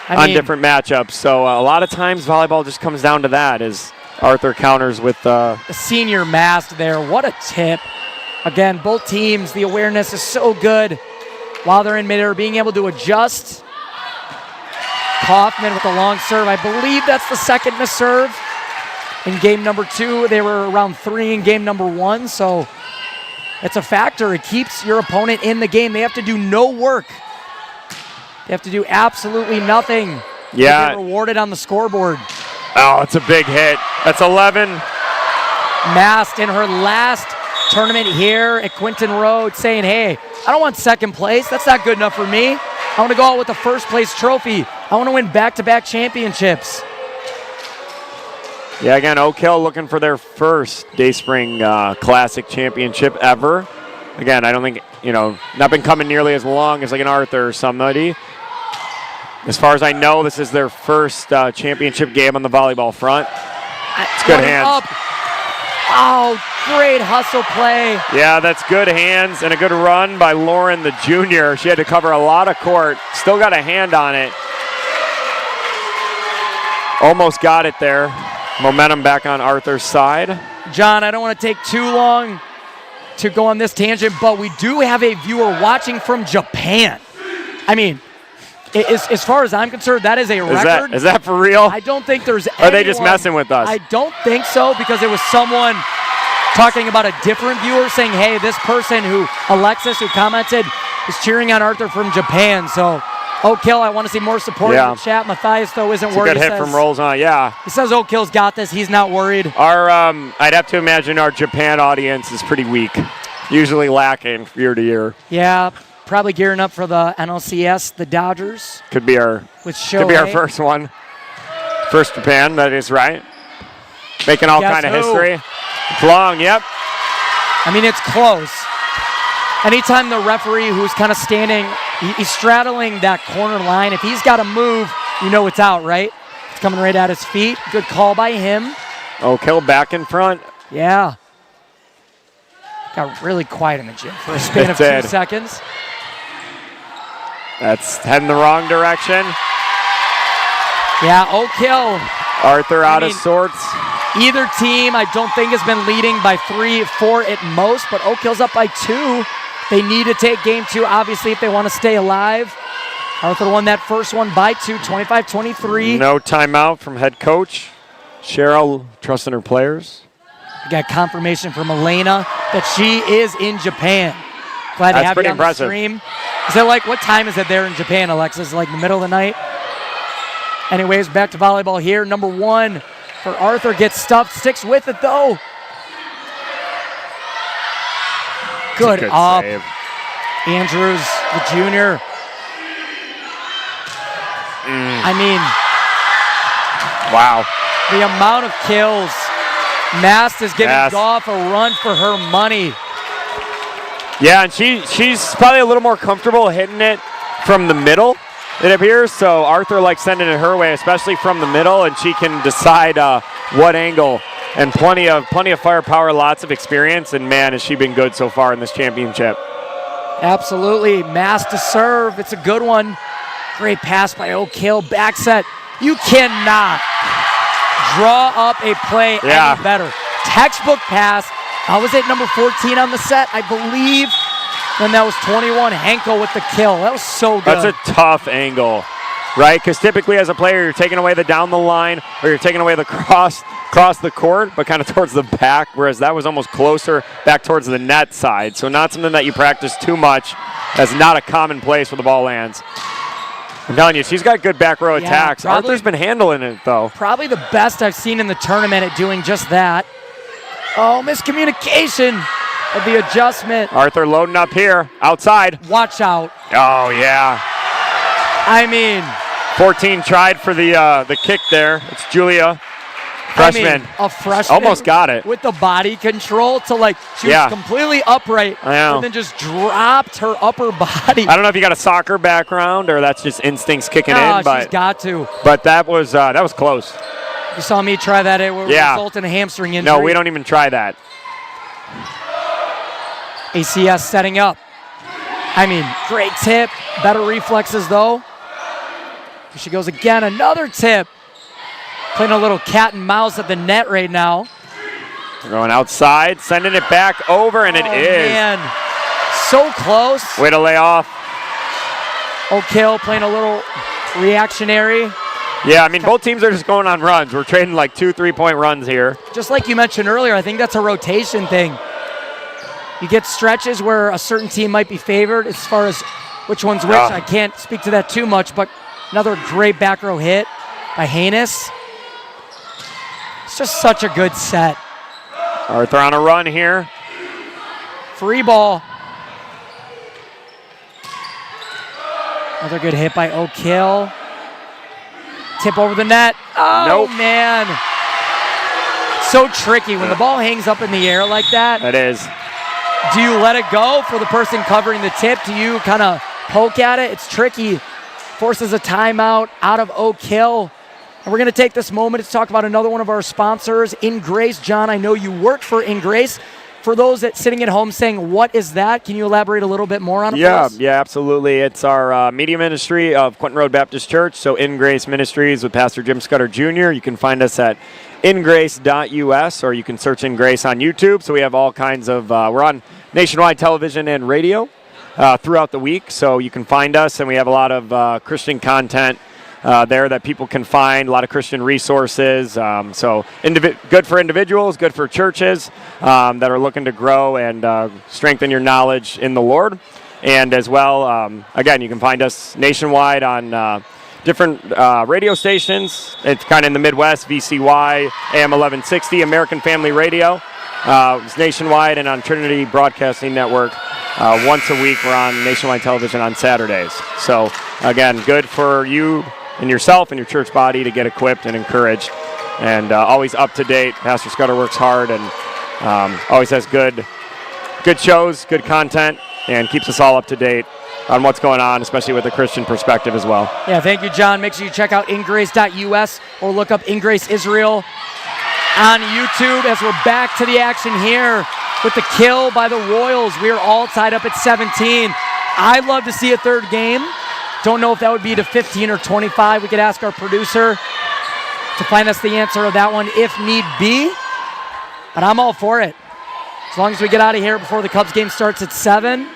on different matchups. So a lot of times volleyball just comes down to that as Arthur counters with the senior mast there. What a tip. Again, both teams, the awareness is so good while they're in midair, being able to adjust. Kaufman with the long serve. I believe that's the second miss serve. In game number 2, they were around 3 in game number 1, so it's a factor. It keeps your opponent in the game. They have to do no work. They have to do absolutely nothing. Yeah. To get rewarded on the scoreboard. Oh, it's a big hit. That's 11. Mast in her last tournament here at Quinton Road saying, hey, I don't want second place. That's not good enough for me. I want to go out with a first place trophy. I want to win back-to-back championships. Yeah, again, Oakhill looking for their first Dayspring Classic championship ever. Again, I don't think, not been coming nearly as long as like an Arthur or somebody. As far as I know, this is their first championship game on the volleyball front. It's good hands. Up. Oh, great hustle play. Yeah, that's good hands and a good run by Lauren, the junior. She had to cover a lot of court. Still got a hand on it. Almost got it there. Momentum back on Arthur's side. John, I don't want to take too long to go on this tangent, but we do have a viewer watching from Japan. I mean, as far as I'm concerned, that is a record. Is that for real? I don't think there's anyone. Are they just messing with us? I don't think so, because it was someone talking about a different viewer saying, hey, this person Alexis, who commented, is cheering on Arthur from Japan. So, Oakhill, I want to see more support in the chat. Matthias, though, isn't worried. Good hit from Rolls on, yeah. He says Oakhill's got this. He's not worried. I'd have to imagine our Japan audience is pretty weak. Usually lacking year to year. Yeah, probably gearing up for the NLCS, the Dodgers. Could be our first one. First Japan, that is right. Making all kind of history. It's long, yep. I mean, it's close. Anytime the referee who's kind of standing, he's straddling that corner line, if he's got to move, it's out, right? It's coming right at his feet. Good call by him. Oakhill back in front. Yeah. Got really quiet in the gym for a span of 2 did. seconds. That's heading the wrong direction. Yeah, Oakhill. Arthur out mean, of sorts. Either team, I don't think, has been leading by 3, 4 at most, but Oakhill's up by 2. They need to take game 2, obviously, if they want to stay alive. Arthur won that first one by 2, 25-23. No timeout from head coach. Cheryl trusting her players. We got confirmation from Elena that she is in Japan. Glad to That's have pretty you on impressive. the stream. Is it like, what time is it there in Japan, Alexis? Like the middle of the night? Anyways, back to volleyball here. Number 1 for Arthur gets stuffed, sticks with it though. Good up. Save. Andrews, the junior. I mean, Wow. the amount of kills. Mast is giving Mast. Goff a run for her money. Yeah, and she's probably a little more comfortable hitting it from the middle, it appears. So Arthur likes sending it her way, especially from the middle, and she can decide what angle. And plenty of firepower, lots of experience, and man, has she been good so far in this championship. Absolutely. Mast to serve. It's a good one. Great pass by Oakhill. Back set. You cannot draw up a play Yeah. any better. Textbook pass. How was it number 14 on the set, I believe? Then that was 21. Henkel with the kill. That was so good. That's a tough angle, right? Because typically as a player, you're taking away the down the line or you're taking away the cross the court, but kind of towards the back, whereas that was almost closer back towards the net side. So not something that you practice too much. That's not a common place where the ball lands. I'm telling you, she's got good back row attacks. probably- Arthur's been handling it, though. Probably the best I've seen in the tournament at doing just that. Oh, miscommunication of the adjustment. Arthur loading up here, outside. Watch out. Oh, yeah. I mean, 14 tried for the kick there. It's Julia, freshman. a freshman. Almost got it. With the body control to she was Yeah. completely upright I know. and then just dropped her upper body. I don't know if you got a soccer background or that's just instincts kicking in, She's but got to. that was close. You saw me try that. It would Yeah. result in a hamstring injury. No, we don't even try that. ACS setting up. I mean, great tip. Better reflexes, though. Here she goes again. Another tip. Playing a little cat and mouse at the net right now. We're going outside, sending it back over, and it is. Man. So close. Way to lay off. Oakhill playing a little reactionary. Yeah, I mean, both teams are just going on runs. We're trading like 2 3-point runs here. Just like you mentioned earlier, I think that's a rotation thing. You get stretches where a certain team might be favored as far as which one's which. I can't speak to that too much, but another great back row hit by Haynes. It's just such a good set. Arthur on a run here. Free ball. Another good hit by Oakhill. Tip over the net. Oh, Nope. man. So tricky when the ball hangs up in the air like that. That is. Do you let it go for the person covering the tip? Do you kind of poke at it? It's tricky. Forces a timeout out of Oakhill. And we're going to take this moment to talk about another one of our sponsors, In Grace. John, I know you work for In Grace. For those that sitting at home saying, what is that? Can you elaborate a little bit more on it for us? Yeah, absolutely. It's our media ministry of Quentin Road Baptist Church, so In Grace Ministries with Pastor Jim Scudder Jr. You can find us at ingrace.us, or you can search In Grace on YouTube. So we have all kinds of, we're on nationwide television and radio throughout the week, so you can find us, and we have a lot of Christian content there that people can find, a lot of Christian resources. So good for individuals, good for churches that are looking to grow and strengthen your knowledge in the Lord. And as well, again, you can find us nationwide on different radio stations. It's kind of in the Midwest, VCY, AM 1160, American Family Radio. It's nationwide and on Trinity Broadcasting Network. Once a week, we're on nationwide television on Saturdays. So, again, good for you and yourself and your church body to get equipped and encouraged, and always up to date. Pastor Scudder works hard and always has good shows, good content, and keeps us all up to date on what's going on, especially with a Christian perspective as well. Yeah, thank you, John. Make sure you check out ingrace.us or look up In Grace Israel on YouTube as we're back to the action here. with the kill by the Royals. We are all tied up at 17. I'd love to see a third game. Don't know if that would be to 15 or 25. We could ask our producer to find us the answer of that one if need be. But I'm all for it. As long as we get out of here before the Cubs game starts at 7.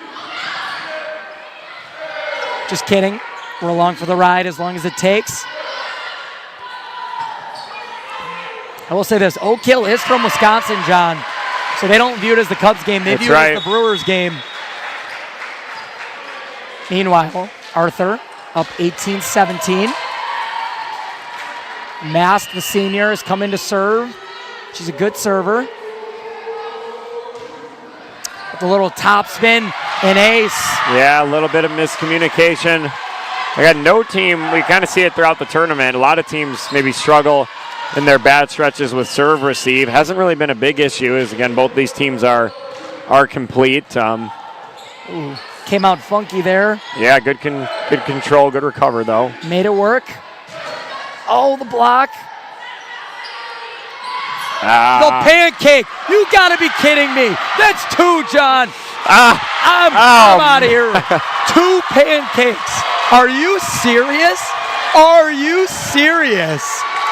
Just kidding. We're along for the ride as long as it takes. I will say this, Oakhill is from Wisconsin, John. So they don't view it as the Cubs game. They view it as the Brewers game. Meanwhile, Arthur up 18-17. Mast, the senior, has come in to serve. She's a good server. With a little topspin, an ace. Yeah, a little bit of miscommunication. I got no team, we kind of see it throughout the tournament. A lot of teams maybe struggle in their bad stretches with serve receive. Hasn't really been a big issue, as again, both these teams are complete. Ooh, came out funky there. Yeah, good control, good recover though. Made it work. Oh, the block. The pancake. You gotta be kidding me. That's 2, John. I'm out of here. 2 pancakes. Are you serious? Are you serious?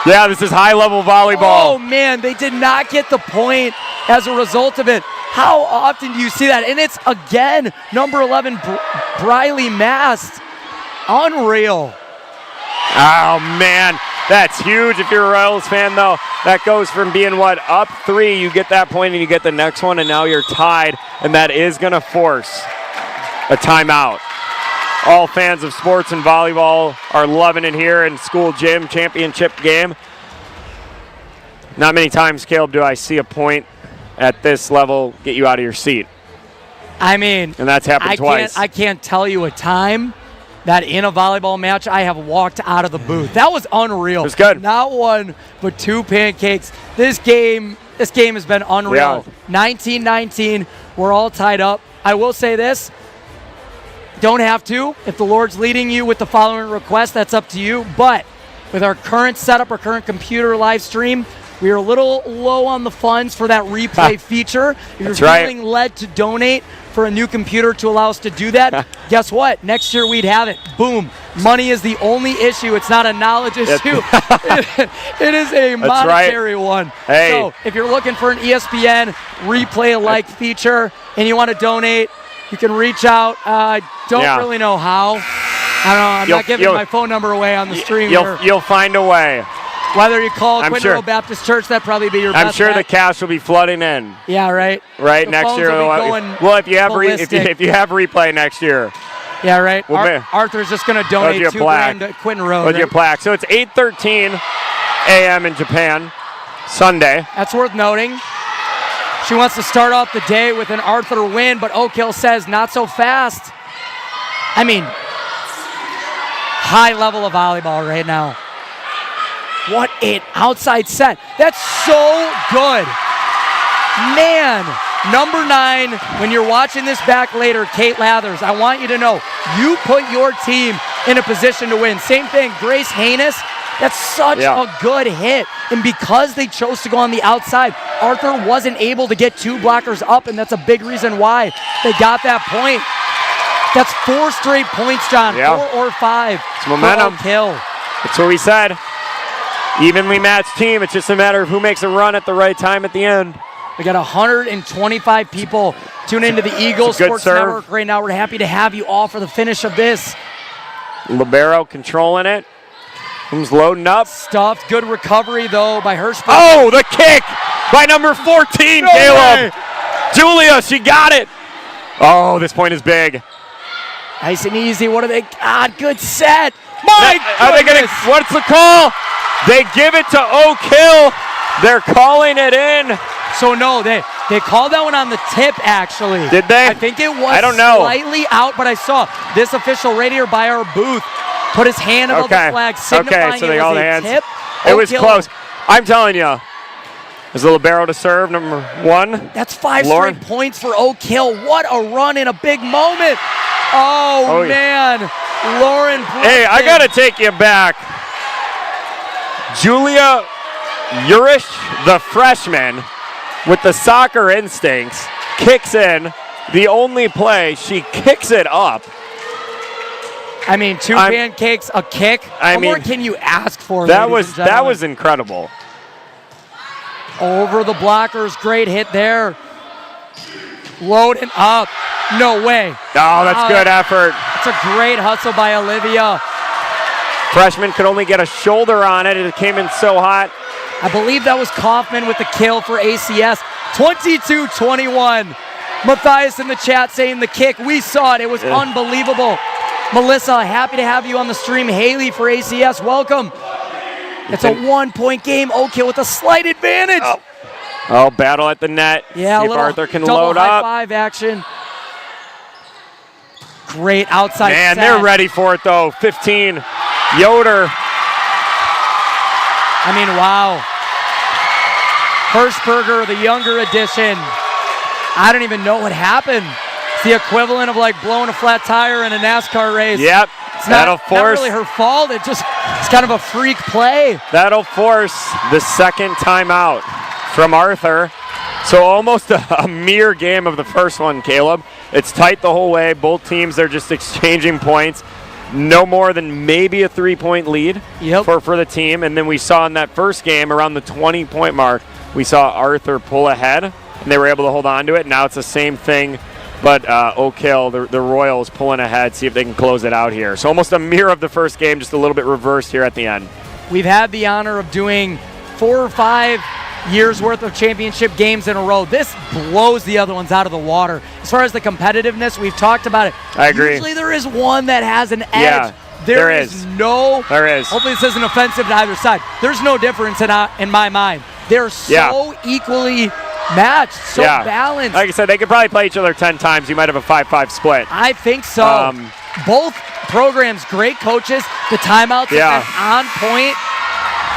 Yeah, this is high-level volleyball. Oh, man, they did not get the point as a result of it. How often do you see that? And it's, again, number 11, Briley Mast. Unreal. Oh, man, that's huge if you're a Royals fan, though. That goes from being, up 3, you get that point and you get the next one, and now you're tied, and that is going to force a timeout. All fans of sports and volleyball are loving it here in school gym championship game. Not many times, Caleb, do I see a point at this level get you out of your seat. I mean, and that's happened twice. I can't tell you a time that in a volleyball match I have walked out of the booth. That was unreal. It was good. Not 1, but 2 pancakes. This game has been unreal. Yeah. 19-19. We're all tied up. I will say this. Don't have to. If the Lord's leading you with the following request, that's up to you. But with our current setup, our current computer live stream, we are a little low on the funds for that replay feature. If you're feeling led to donate for a new computer to allow us to do that, guess what? Next year we'd have it. Boom. Money is the only issue. It's not a knowledge issue. It is a monetary one. Hey. So if you're looking for an ESPN replay-like feature and you want to donate, you can reach out. Don't really know how. I don't know. I'm not giving my phone number away on the stream. You'll find a way. Whether you call Quinton Road Baptist Church, that'd probably be your best I'm sure bet. The cash will be flooding in. Yeah, right. Right, the next year. Well, if you have if you have replay next year. Yeah, right. Arthur's just going to donate $2,000 to Quinton Road. With your plaque. So it's 8:13 a.m. in Japan, Sunday. That's worth noting. She wants to start off the day with an Arthur win, but Oakhill says not so fast. I mean, high level of volleyball right now. What an outside set. That's so good. Man, number 9, when you're watching this back later, Kate Lathers, I want you to know, you put your team in a position to win. Same thing, Grace Haynes. That's such a good hit. And because they chose to go on the outside, Arthur wasn't able to get 2 blockers up, and that's a big reason why they got that point. That's 4 straight points, John. 4 or 5. It's momentum. Kill. That's what we said. Evenly matched team. It's just a matter of who makes a run at the right time at the end. We got 125 people tune into the Eagle Sports Network right now. We're happy to have you all for the finish of this. Libero controlling it. Who's loading up? Stuffed. Good recovery, though, by Hirschberg. Oh, the kick by number 14, Caleb. Julia, she got it. Oh, this point is big. Nice and easy. What do they got? Good set. My goodness. What's the call? They give it to Oakhill. They're calling it in. So, no, they called that one on the tip, actually. Did they? I think it was slightly out, but I saw this official right here by our booth put his hand above the flag, signifying so they it was hands. tip. It was close. I'm telling you. There's a libero to serve, number 1. That's 5 straight points for Oakhill. What a run in a big moment. Oh man. Lauren Brooks. Hey, I got to take you back. Julia Urish, the freshman, with the soccer instincts, kicks in. The only play, she kicks it up. I mean, two pancakes, a kick. What more can you ask for? That was incredible. Over the blockers, great hit there. Loading up. No way. Oh, that's good effort. It's a great hustle by Olivia. Freshman could only get a shoulder on it. It came in so hot. I believe that was Kaufman with the kill for ACS. 22-21. Matthias in the chat saying the kick. We saw it. It was unbelievable. Melissa, happy to have you on the stream. Haley for ACS, welcome. It's a 1-point game. Oakhill with a slight advantage. Oh, battle at the net. Yeah, see a if little Arthur can double load high up. five action. Great outside Man, set. they're ready for it though. 15. Yoder. I mean, wow. Hirschberger, the younger edition. I don't even know what happened. It's the equivalent of like blowing a flat tire in a NASCAR race. Yep. It's That'll not force. really her fault. It's kind of a freak play. That'll force the second timeout from Arthur. So almost a mere game of the first one, Caleb. It's tight the whole way. Both teams are just exchanging points. No more than maybe a 3-point lead for the team. And then we saw in that first game around the 20-point mark, we saw Arthur pull ahead, and they were able to hold on to it. Now it's the same thing, but Oakhill, the Royals, pulling ahead, see if they can close it out here. So almost a mirror of the first game, just a little bit reversed here at the end. We've had the honor of doing 4 or 5 years worth of championship games in a row. This blows the other ones out of the water. As far as the competitiveness, we've talked about it. I agree. Usually there is one that has an edge. Yeah, there is no. There is. Hopefully this isn't offensive to either side. There's no difference in my mind. They're so equally matched, so balanced. Like I said, they could probably play each other 10 times. You might have a 5-5 split. I think so. Both programs, great coaches. The timeouts have been on point.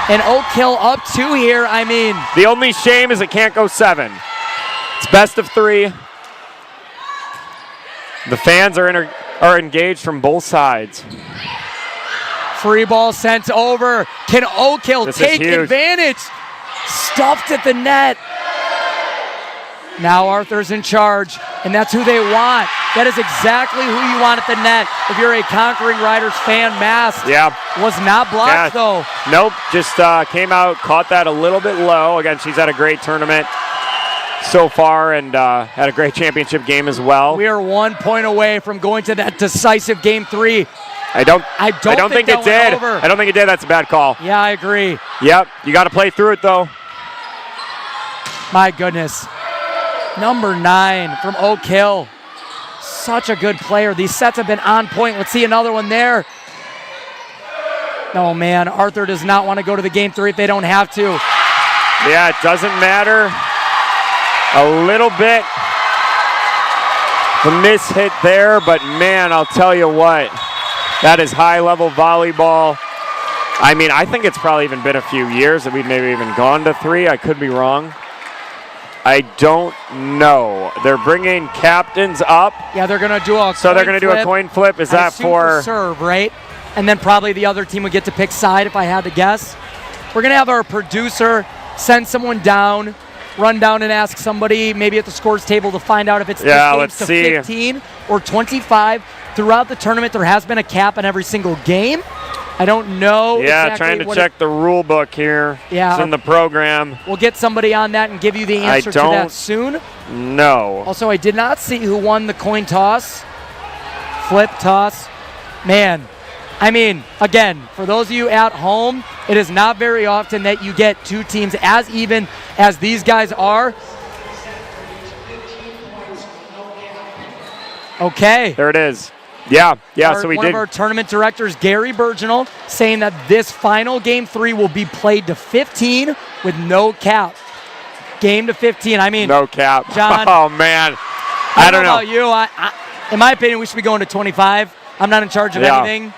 And Oakhill up 2 here. I mean, the only shame is it can't go 7. It's best of 3. The fans are engaged from both sides. Free ball sent over. Can Oakhill take advantage? Stuffed at the net. Now Arthur's in charge, and that's who they want. That is exactly who you want at the net. If you're a Conquering Riders fan, Mask was not blocked though. Nope, just came out, caught that a little bit low. Again, she's had a great tournament so far and had a great championship game as well. We are 1 point away from going to that decisive game 3. I don't think it did. I don't think it did. That's a bad call. Yeah, I agree. Yep, you got to play through it though. My goodness. Number 9 from Oakhill. Such a good player. These sets have been on point. Let's see another one there. Oh man, Arthur does not want to go to the game 3 if they don't have to. Yeah, it doesn't matter. A little bit. The miss hit there, but man, I'll tell you what. That is high-level volleyball. I mean, I think it's probably even been a few years that we've maybe even gone to 3. I could be wrong. I don't know. They're bringing captains up. Yeah, they're going to do a So they're going to do a coin flip. Is that for serve, right? And then probably the other team would get to pick side if I had to guess. We're going to have our producer send someone down, run down and ask somebody maybe at the scores table to find out if it's let's to see. 15 or 25. Throughout the tournament, there has been a cap on every single game. I don't know. Yeah, exactly trying to check the rule book here. Yeah. It's in the program. We'll get somebody on that and give you the answer to that soon. No. Also, I did not see who won the coin toss. Flip toss. Man, I mean, again, for those of you at home, it is not very often that you get 2 teams as even as these guys are. Okay. There it is. Yeah, so we one did. One of our tournament directors, Gary Virginal, saying that this final game 3 will be played to 15 with no cap. Game to 15. I mean, no cap. John. Oh man, I don't know about you. In my opinion, we should be going to 25. I'm not in charge of anything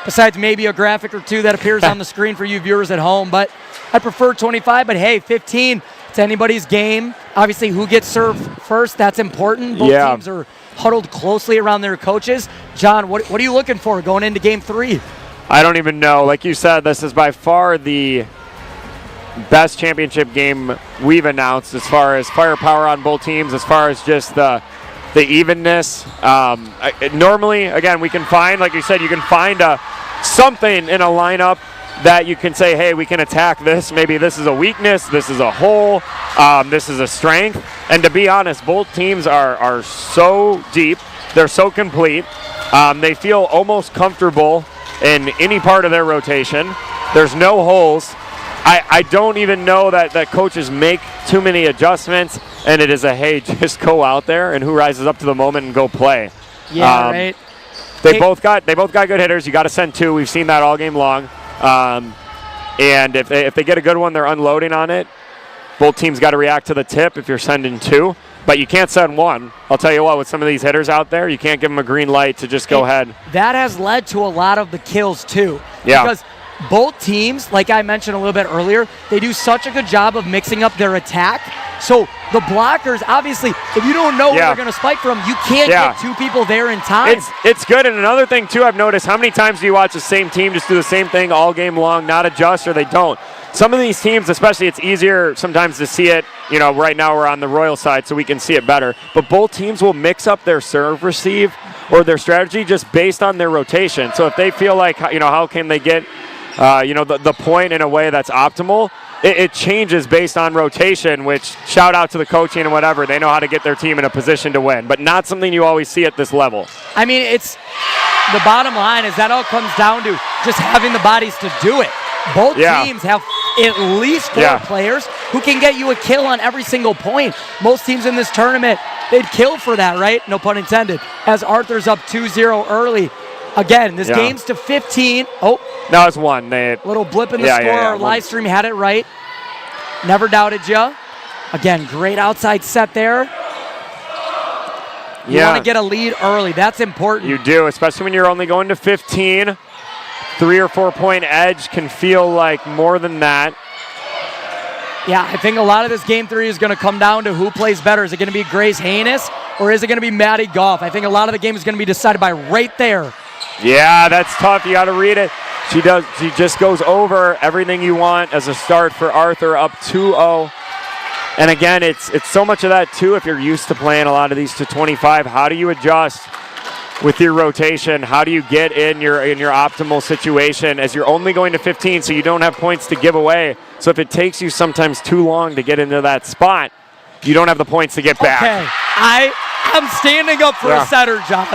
besides maybe a graphic or 2 that appears on the screen for you viewers at home. But I prefer 25. But hey, 15. It's anybody's game. Obviously, who gets served first? That's important. Both teams are huddled closely around their coaches. John, what are you looking for going into game 3? I don't even know. Like you said, this is by far the best championship game we've announced as far as firepower on both teams, as far as just the evenness. Normally, again, we can find, like you said, you can find something in a lineup that you can say, hey, we can attack this. Maybe this is a weakness, this is a hole, this is a strength. And to be honest, both teams are so deep, they're so complete. They feel almost comfortable in any part of their rotation. There's no holes. I don't even know that coaches make too many adjustments, and it is a, hey, just go out there and who rises up to the moment and go play. Yeah, right. They both got good hitters. You got to send two. We've seen that all game long. And if they get a good one, they're unloading on it. Both teams got to react to the tip if you're sending two. But you can't send one. I'll tell you what, with some of these hitters out there, you can't give them a green light to just go ahead. That has led to a lot of the kills, too. Yeah. Because both teams, like I mentioned a little bit earlier, they do such a good job of mixing up their attack. So the blockers, obviously, if you don't know where they're going to spike from, you can't get two people there in time. It's good. And another thing, too, I've noticed, how many times do you watch the same team just do the same thing all game long, not adjust, or they don't? Some of these teams, especially, it's easier sometimes to see it. You know, right now we're on the Royal side, so we can see it better. But both teams will mix up their serve receive or their strategy just based on their rotation. So if they feel like, how can they get, the point in a way that's optimal, it changes based on rotation, which shout out to the coaching and whatever. They know how to get their team in a position to win, but not something you always see at this level. I mean, it's the bottom line is that all comes down to just having the bodies to do it. Both teams have at least four players who can get you a kill on every single point. Most teams in this tournament, they'd kill for that, right? No pun intended. As Arthur's up 2-0 early. Again, this game's to 15. Oh. No, it's one. Little blip in the score. Our live stream had it right. Never doubted you. Again, great outside set there. You want to get a lead early. That's important. You do, especially when you're only going to 15. 3 or 4 point edge can feel like more than that. Yeah, I think a lot of this game 3 is going to come down to who plays better. Is it going to be Grace Haynes or is it going to be Maddie Goff? I think a lot of the game is going to be decided by right there. Yeah, that's tough. You got to read it. She just goes over everything you want as a start for Arthur, up 2-0. And again, it's so much of that too. If you're used to playing a lot of these to 25, how do you adjust with your rotation? How do you get in your optimal situation as you're only going to 15, so you don't have points to give away? So if it takes you sometimes too long to get into that spot, you don't have the points to get back. Okay, I'm standing up for a setter, John.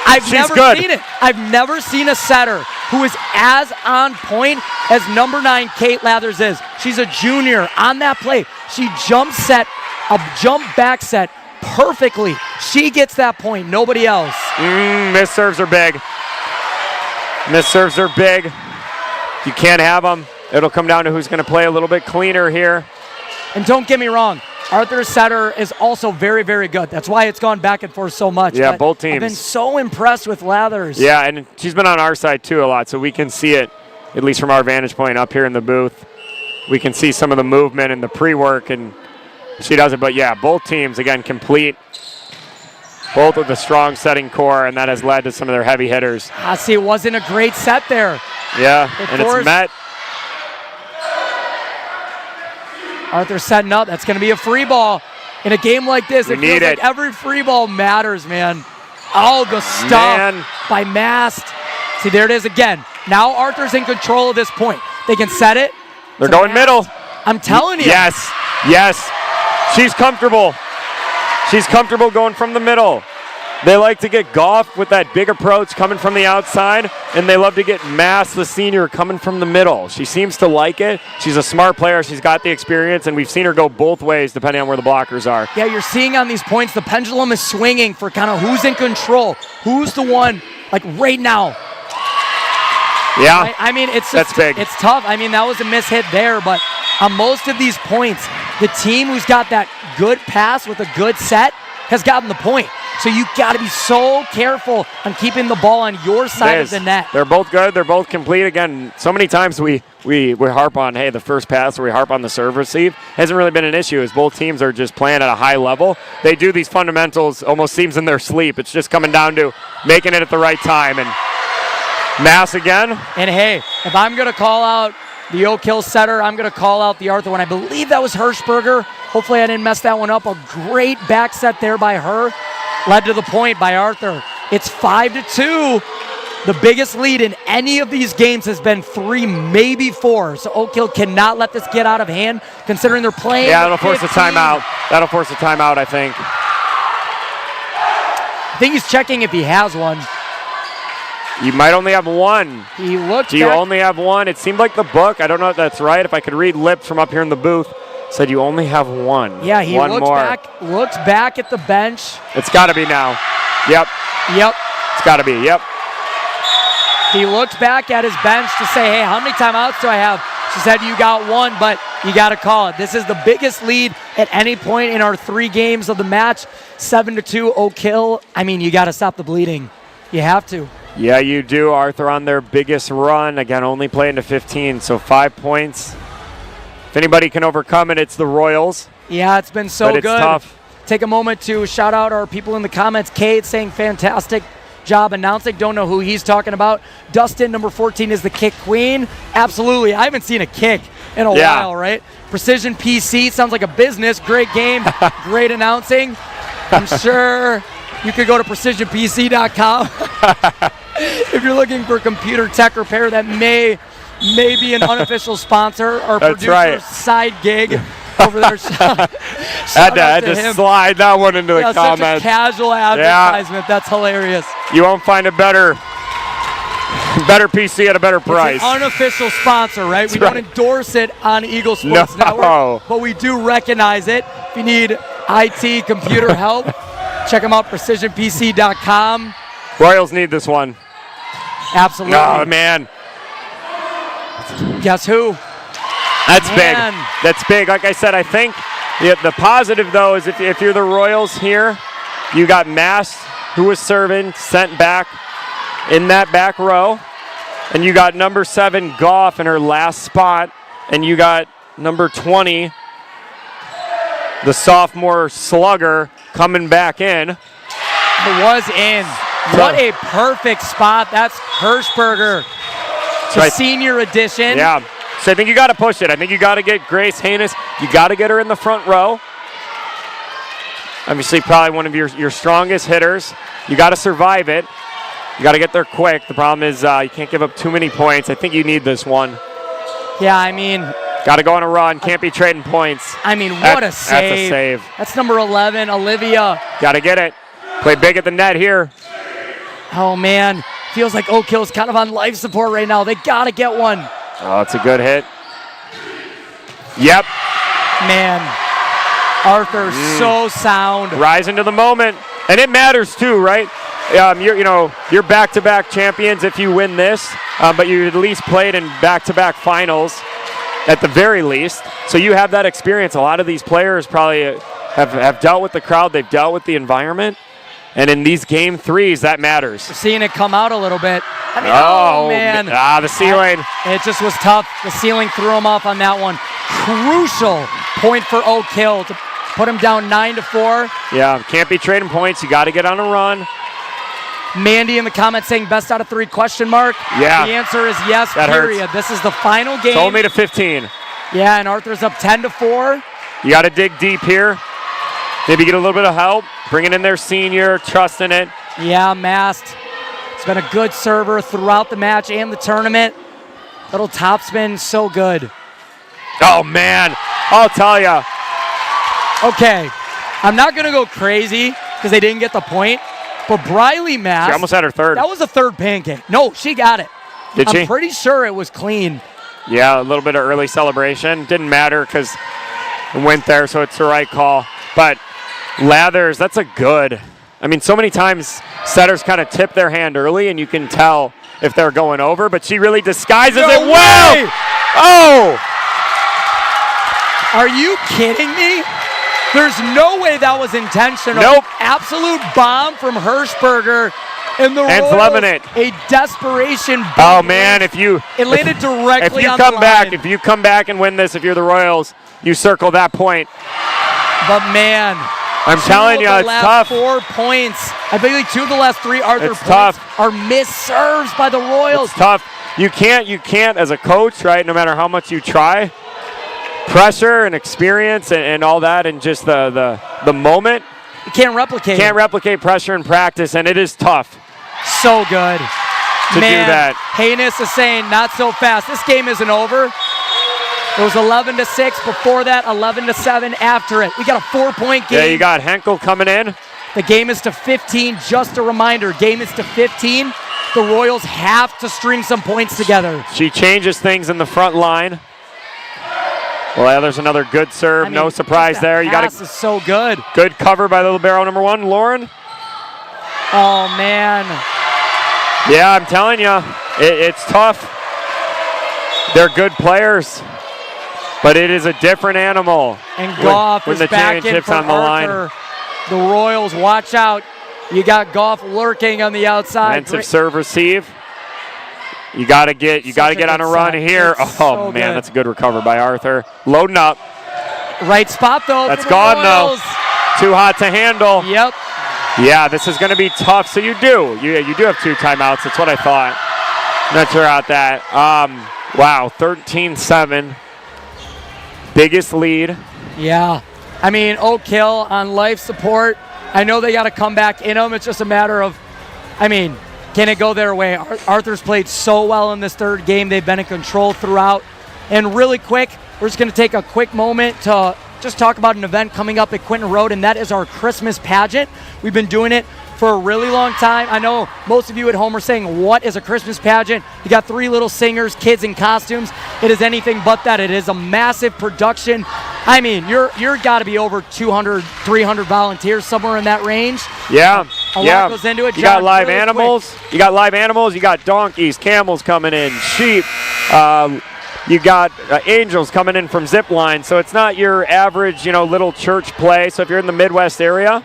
I've never seen it. I've never seen a setter who is as on point as number 9 Kate Lathers is. She's a junior. On that play, she jump back set perfectly. She gets that point. Nobody else. Miss serves are big. Miss serves are big. You can't have them. It'll come down to who's going to play a little bit cleaner here. And don't get me wrong, Arthur's setter is also very, very good. That's why it's gone back and forth so much. Yeah, both teams. I've been so impressed with Lathers. Yeah, and she's been on our side too a lot, so we can see it, at least from our vantage point up here in the booth. We can see some of the movement and the pre-work, and she does it. But yeah, both teams, again, complete. Both with a strong setting core, and that has led to some of their heavy hitters. I see it wasn't a great set there. Yeah, and it's met. Arthur setting up. That's going to be a free ball. In a game like this, it feels like every free ball matters, man. Oh, the stuff by Mast. See, there it is again. Now Arthur's in control at this point. They can set it. They're going middle. I'm telling you. Yes, yes. She's comfortable. She's comfortable going from the middle. They like to get Goff with that big approach coming from the outside, and they love to get Mass, the senior, coming from the middle. She seems to like it. She's a smart player. She's got the experience, and we've seen her go both ways depending on where the blockers are. Yeah, you're seeing on these points the pendulum is swinging for kind of who's in control, who's the one, like right now. Yeah, right? I mean, it's just, that's big. It's tough. I mean, that was a mishit there, but on most of these points, the team who's got that good pass with a good set has gotten the point. So you got to be so careful on keeping the ball on your side of the net. They're both good. They're both complete. Again, so many times we harp on, hey, the first pass, or we harp on the serve receive. Hasn't really been an issue as both teams are just playing at a high level. They do these fundamentals almost seems in their sleep. It's just coming down to making it at the right time. And Mass again. And hey, if I'm going to call out the Oakhill setter. I'm going to call out the Arthur one. I believe that was Hirschberger. Hopefully I didn't mess that one up. A great back set there by her. Led to the point by Arthur. It's 5-2. The biggest lead in any of these games has been 3, maybe 4. So Oakhill cannot let this get out of hand, considering they're playing. Yeah, that'll force a timeout. That'll force a timeout, I think. I think he's checking if he has one. You might only have one. He looked Do you back. only have one? It seemed like the book, I don't know if that's right, if I could read lips from up here in the booth, said you only have one. Yeah, he one looks more. looks back at the bench. It's got to be now. Yep. Yep. It's got to be. Yep. He looked back at his bench to say, hey, how many timeouts do I have? She said, you got one, but you got to call it. This is the biggest lead at any point in our 3 games of the match. 7-2 Oakhill. I mean, you got to stop the bleeding. You have to. Yeah, you do. Arthur on their biggest run. Again, only playing to 15, so 5 points. If anybody can overcome it, it's the Royals. Yeah, it's been so but it's good. Tough. Take a moment to shout out our people in the comments. Kate saying fantastic job announcing. Don't know who he's talking about. Dustin, number 14, is the kick queen. Absolutely. I haven't seen a kick in a while, right? Precision PC sounds like a business. Great game. Great announcing. I'm sure you could go to precisionpc.com if you're looking for computer tech repair that may be an unofficial sponsor or That's producer's right. side gig over there. Had to him. slide that one into the Such a comments. casual advertisement. That's hilarious. You won't find a better PC at a better price. It's an unofficial sponsor, right? We don't endorse it on Eagle Sports No. Network, but we do recognize it. If you need IT computer help, check them out, precisionpc.com. Royals need this one. Absolutely. Oh, man. Guess who? That's Man. big. That's big. Like I said, I think the positive, though, is if you're the Royals here, you got Mass, who was serving, sent back in that back row, and you got number 7, Goff, in her last spot, and you got number 20, the sophomore slugger, coming back in. It was in. What a perfect spot. That's Hirschberger, the right. senior edition. Yeah. So I think you got to push it. I think you got to get Grace Haynes. You got to get her in the front row. Obviously, probably one of your strongest hitters. You got to survive it. You got to get there quick. The problem is you can't give up too many points. I think you need this one. Yeah, I mean. Got to go on a run. Can't be trading points. I mean, what a save. That's a save. That's number 11, Olivia. Got to get it. Play big at the net here. Oh, man. Feels like Oakhill's kind of on life support right now. They got to get one. Oh, it's a good hit. Yep. Man, Arthur, so sound. Rising to the moment. And it matters too, right? You're back-to-back champions if you win this, but you at least played in back-to-back finals at the very least. So you have that experience. A lot of these players probably have dealt with the crowd. They've dealt with the environment. And in these game 3s, that matters. We're seeing it come out a little bit. I mean, oh man. The ceiling. It just was tough. The ceiling threw him off on that one. Crucial point for Oakhill to put him down 9-4. Yeah, can't be trading points. You got to get on a run. Mandy in the comments saying best out of 3 question mark. Yeah. The answer is yes, that period. Hurts. This is the final game. It's only to 15. Yeah, and Arthur's up 10-4. You got to dig deep here. Maybe get a little bit of help. Bringing in their senior, trusting it. Yeah, Mast. It's been a good server throughout the match and the tournament. Little topspin, so good. Oh, man. I'll tell you. Okay, I'm not going to go crazy because they didn't get the point, but Briley Mast. She almost had her third. That was a third pancake. No, she got it. Did she? I'm pretty sure it was clean. Yeah, a little bit of early celebration. Didn't matter because it went there, so it's the right call. But Lathers, that's a good. I mean, so many times setters kind of tip their hand early, and you can tell if they're going over, but she really disguises it well. Oh! Are you kidding me? There's no way that was intentional. Nope. Absolute bomb from Hirschberger. And the And Royals, loving it. a desperation bomb. Oh, man, if you landed directly on the come back, line. if you come back and win this, if you're the Royals, you circle that point. But man, I'm telling you, the it's last tough. 4 points. I believe 2 of the last 3 Arthur It's points tough. are missed serves by the Royals. It's tough. you can't as a coach, right? No matter how much you try, pressure and experience and all that, and just the moment. You can't replicate. Can't replicate pressure in practice, and it is tough. So good. To do that. Haynes is saying not so fast. This game isn't over. It was 11-6 before that, 11-7 after it. We got a 4-point game. Yeah, you got Henkel coming in. The game is to 15. Just a reminder, game is to 15. The Royals have to string some points together. She changes things in the front line. Well, there's another good serve. No surprise there. You got pass is so good. Good cover by the libero number 1, Lauren. Oh man. Yeah, I'm telling you, it's tough. They're good players, but it is a different animal. And Goff when is the back in championship's for on the Arthur. line. The Royals, watch out. You got Goff lurking on the outside. Defensive serve receive. You got to get on a run here. It's Oh so man, good. that's a good recovery by Arthur. Loading up. Right spot though. That's for the gone though. Royals. Too hot to handle. Yep. Yeah, this is going to be tough. So you do have 2 timeouts. That's what I thought. Not sure about that. Wow, 13-7. Biggest lead. Yeah. I mean, Oakhill on life support. I know they got to come back in them. It's just a matter of, can it go their way? Arthur's played so well in this third game. They've been in control throughout. And really quick, we're just going to take a quick moment to just talk about an event coming up at Quinton Road, and that is our Christmas pageant. We've been doing it for a really long time. I know most of you at home are saying, what is a Christmas pageant? You got 3 little singers, kids in costumes. It is anything but that. It is a massive production. You're got to be over 200, 300 volunteers, somewhere in that range. Yeah. A lot goes into it. You got John, live really animals. quick. You got live animals. You got donkeys, camels coming in, sheep. You got angels coming in from zip line. So it's not your average, little church play. So if you're in the Midwest area,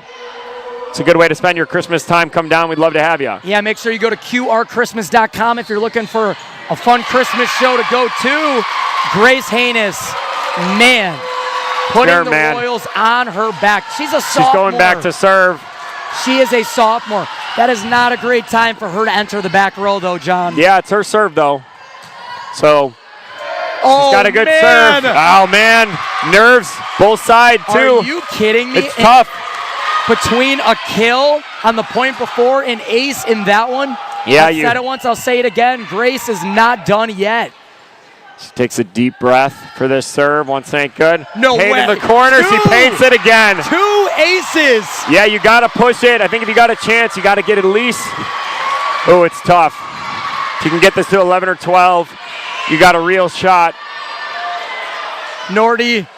it's a good way to spend your Christmas time. Come down. We'd love to have you. Yeah, make sure you go to qrchristmas.com if you're looking for a fun Christmas show to go to. Grace Haynes, man, putting the Royals on her back. She's a sophomore. She's going back to serve. She is a sophomore. That is not a great time for her to enter the back row, though, John. Yeah, it's her serve, though. So she's got a good serve. Oh, man. Nerves, both sides, too. Are you kidding me? It's tough. Between a kill on the point before and ace in that one. Yeah, I said it once, I'll say it again. Grace is not done yet. She takes a deep breath for this serve. Once ain't good. No Paint way. in the corner. She paints it again. 2 aces. Yeah, you got to push it. I think if you got a chance, you got to get at least. Oh, it's tough. If you can get this to 11 or 12, you got a real shot. Nordy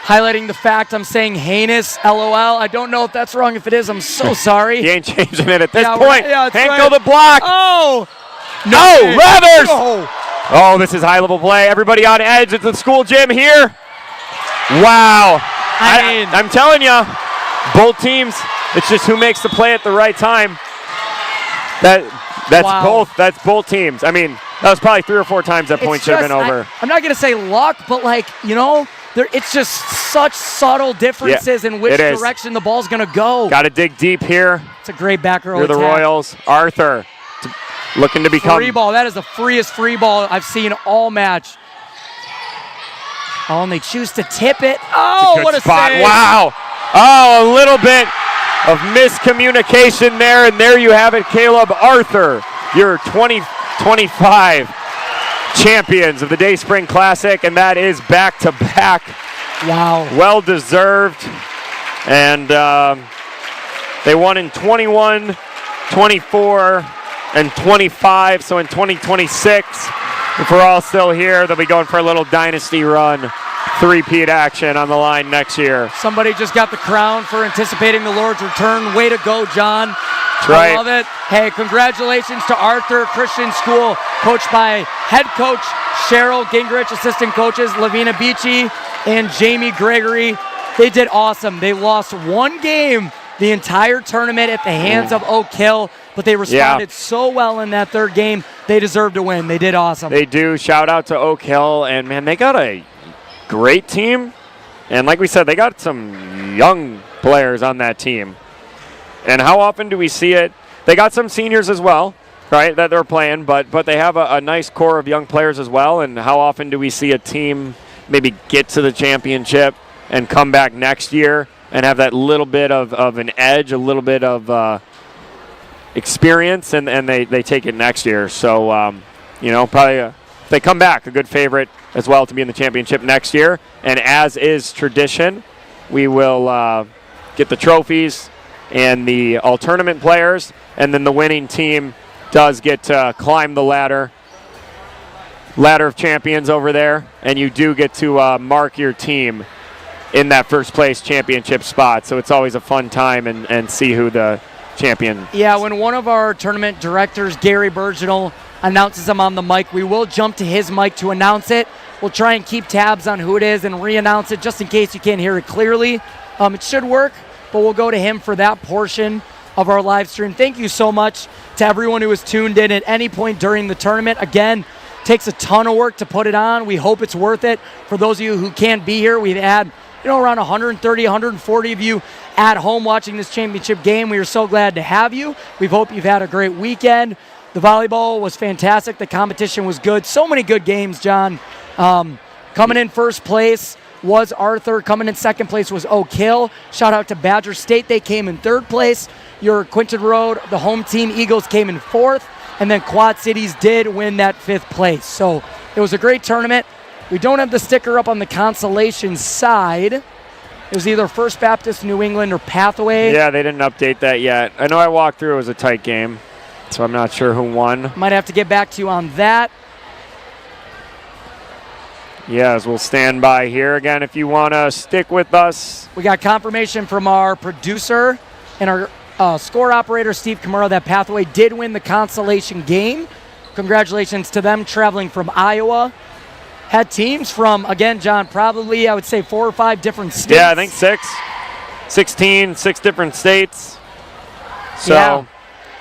highlighting the fact I'm saying heinous, LOL. I don't know if that's wrong. If it is, I'm so sorry. He ain't changing it at this Yeah, point. yeah, Henkel right. the block. Oh! No, Leathers! No. Oh, this is high-level play. Everybody on edge at the school gym here. Wow. I'm telling you, both teams, it's just who makes the play at the right time. That's both teams. That was probably 3 or 4 times that point should have been over. I'm not going to say luck, but it's just such subtle differences in which direction the ball's going to go. Got to dig deep here. It's a great back row You're the attack. Royals. Arthur looking to become. Free ball. That is the freest free ball I've seen all match. Oh, and they choose to tip it. Oh, what a spot. save. Wow. Oh, a little bit of miscommunication there, and there you have it, Caleb. Arthur, your 2025 champions of the Day Spring Classic, and that is back-to-back. Wow. Well deserved. And they won in 21, 24, and 25. So in 2026, if we're all still here, they'll be going for a little dynasty run. 3-peat action on the line next year. Somebody just got the crown for anticipating the Lord's return. Way to go, John. That's right. I love it. Hey, congratulations to Arthur Christian School, coached by head coach Cheryl Gingrich, assistant coaches Lavina Beachy and Jamie Gregory. They did awesome. They lost 1 game the entire tournament at the hands of Oakhill, but they responded so well in that third game. They deserve to win. They did awesome. They do. Shout out to Oakhill, and man, they got a great team. And like we said, they got some young players on that team. And how often do we see it? They got some seniors as well. right, that they're playing, but they have a nice core of young players as well. And how often do we see a team maybe get to the championship and come back next year and have that little bit of an edge, a little bit of experience, and they take it next year. So, probably if they come back, a good favorite as well to be in the championship next year. And as is tradition, we will get the trophies and the all-tournament players, and then the winning team does get to climb the ladder of champions over there, and you do get to mark your team in that first place championship spot. So it's always a fun time and see who the champion. Yeah, when one of our tournament directors, Gary Burginal, announces them on the mic, we will jump to his mic to announce it. We'll try and keep tabs on who it is and re-announce it just in case you can't hear it clearly. It should work, but we'll go to him for that portion of our live stream. Thank you so much to everyone who was tuned in at any point during the tournament. Again, takes a ton of work to put it on. We hope it's worth it. For those of you who can't be here, we've had around 130, 140 of you at home watching this championship game. We are so glad to have you. We hope you've had a great weekend. The volleyball was fantastic. The competition was good. So many good games, John. Coming in first place was Arthur. Coming in second place was Oakhill. Shout out to Badger State. They came in third place. Your Quinton Road, the home team, Eagles, came in fourth. And then Quad Cities did win that fifth place. So it was a great tournament. We don't have the sticker up on the consolation side. It was either First Baptist New England or Pathway. Yeah, they didn't update that yet. I know I walked through. It was a tight game, so I'm not sure who won. Might have to get back to you on that. Yes, we'll stand by here again if you want to stick with us. We got confirmation from our producer and our score operator, Steve Kimura, that Pathway did win the consolation game. Congratulations to them traveling from Iowa. Had teams from, again, John, probably, I would say 4 or 5 different states. Yeah, I think 6 different states. So, yeah.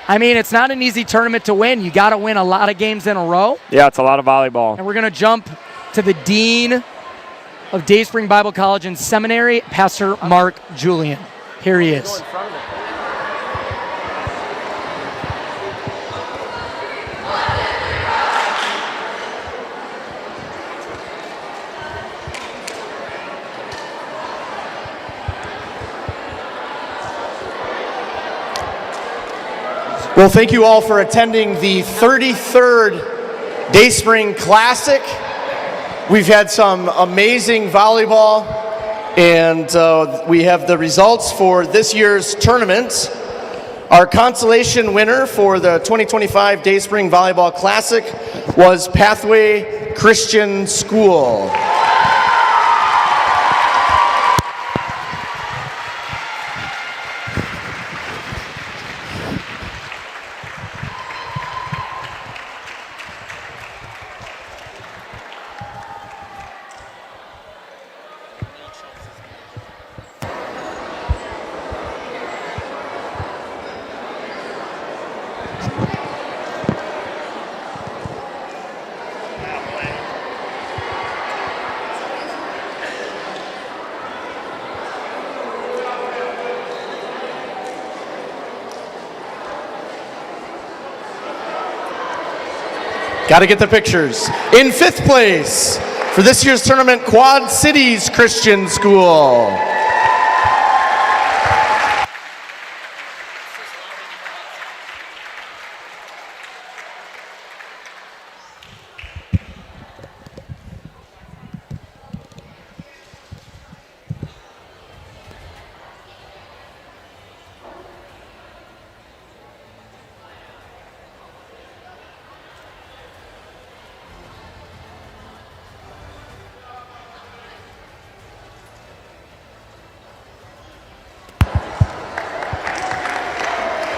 I mean, it's not an easy tournament to win. You got to win a lot of games in a row. Yeah, it's a lot of volleyball. And we're going to jump to the Dean of Day Spring Bible College and Seminary, Pastor Mark Julian. Here he is. Well, thank you all for attending the 33rd Day Spring Classic. We've had some amazing volleyball, and we have the results for this year's tournament. Our consolation winner for the 2025 Day Spring Volleyball Classic was Pathway Christian School. Got to get the pictures. In 5th place for this year's tournament, Quad Cities Christian School.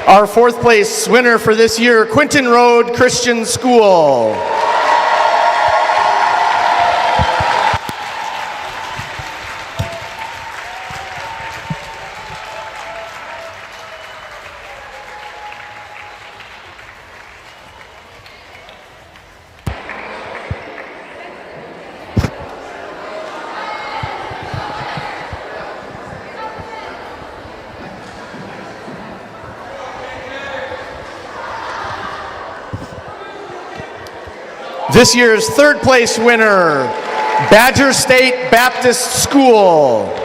Our 4th place winner for this year, Quinton Road Christian School. This year's third place winner, Badger State Baptist School.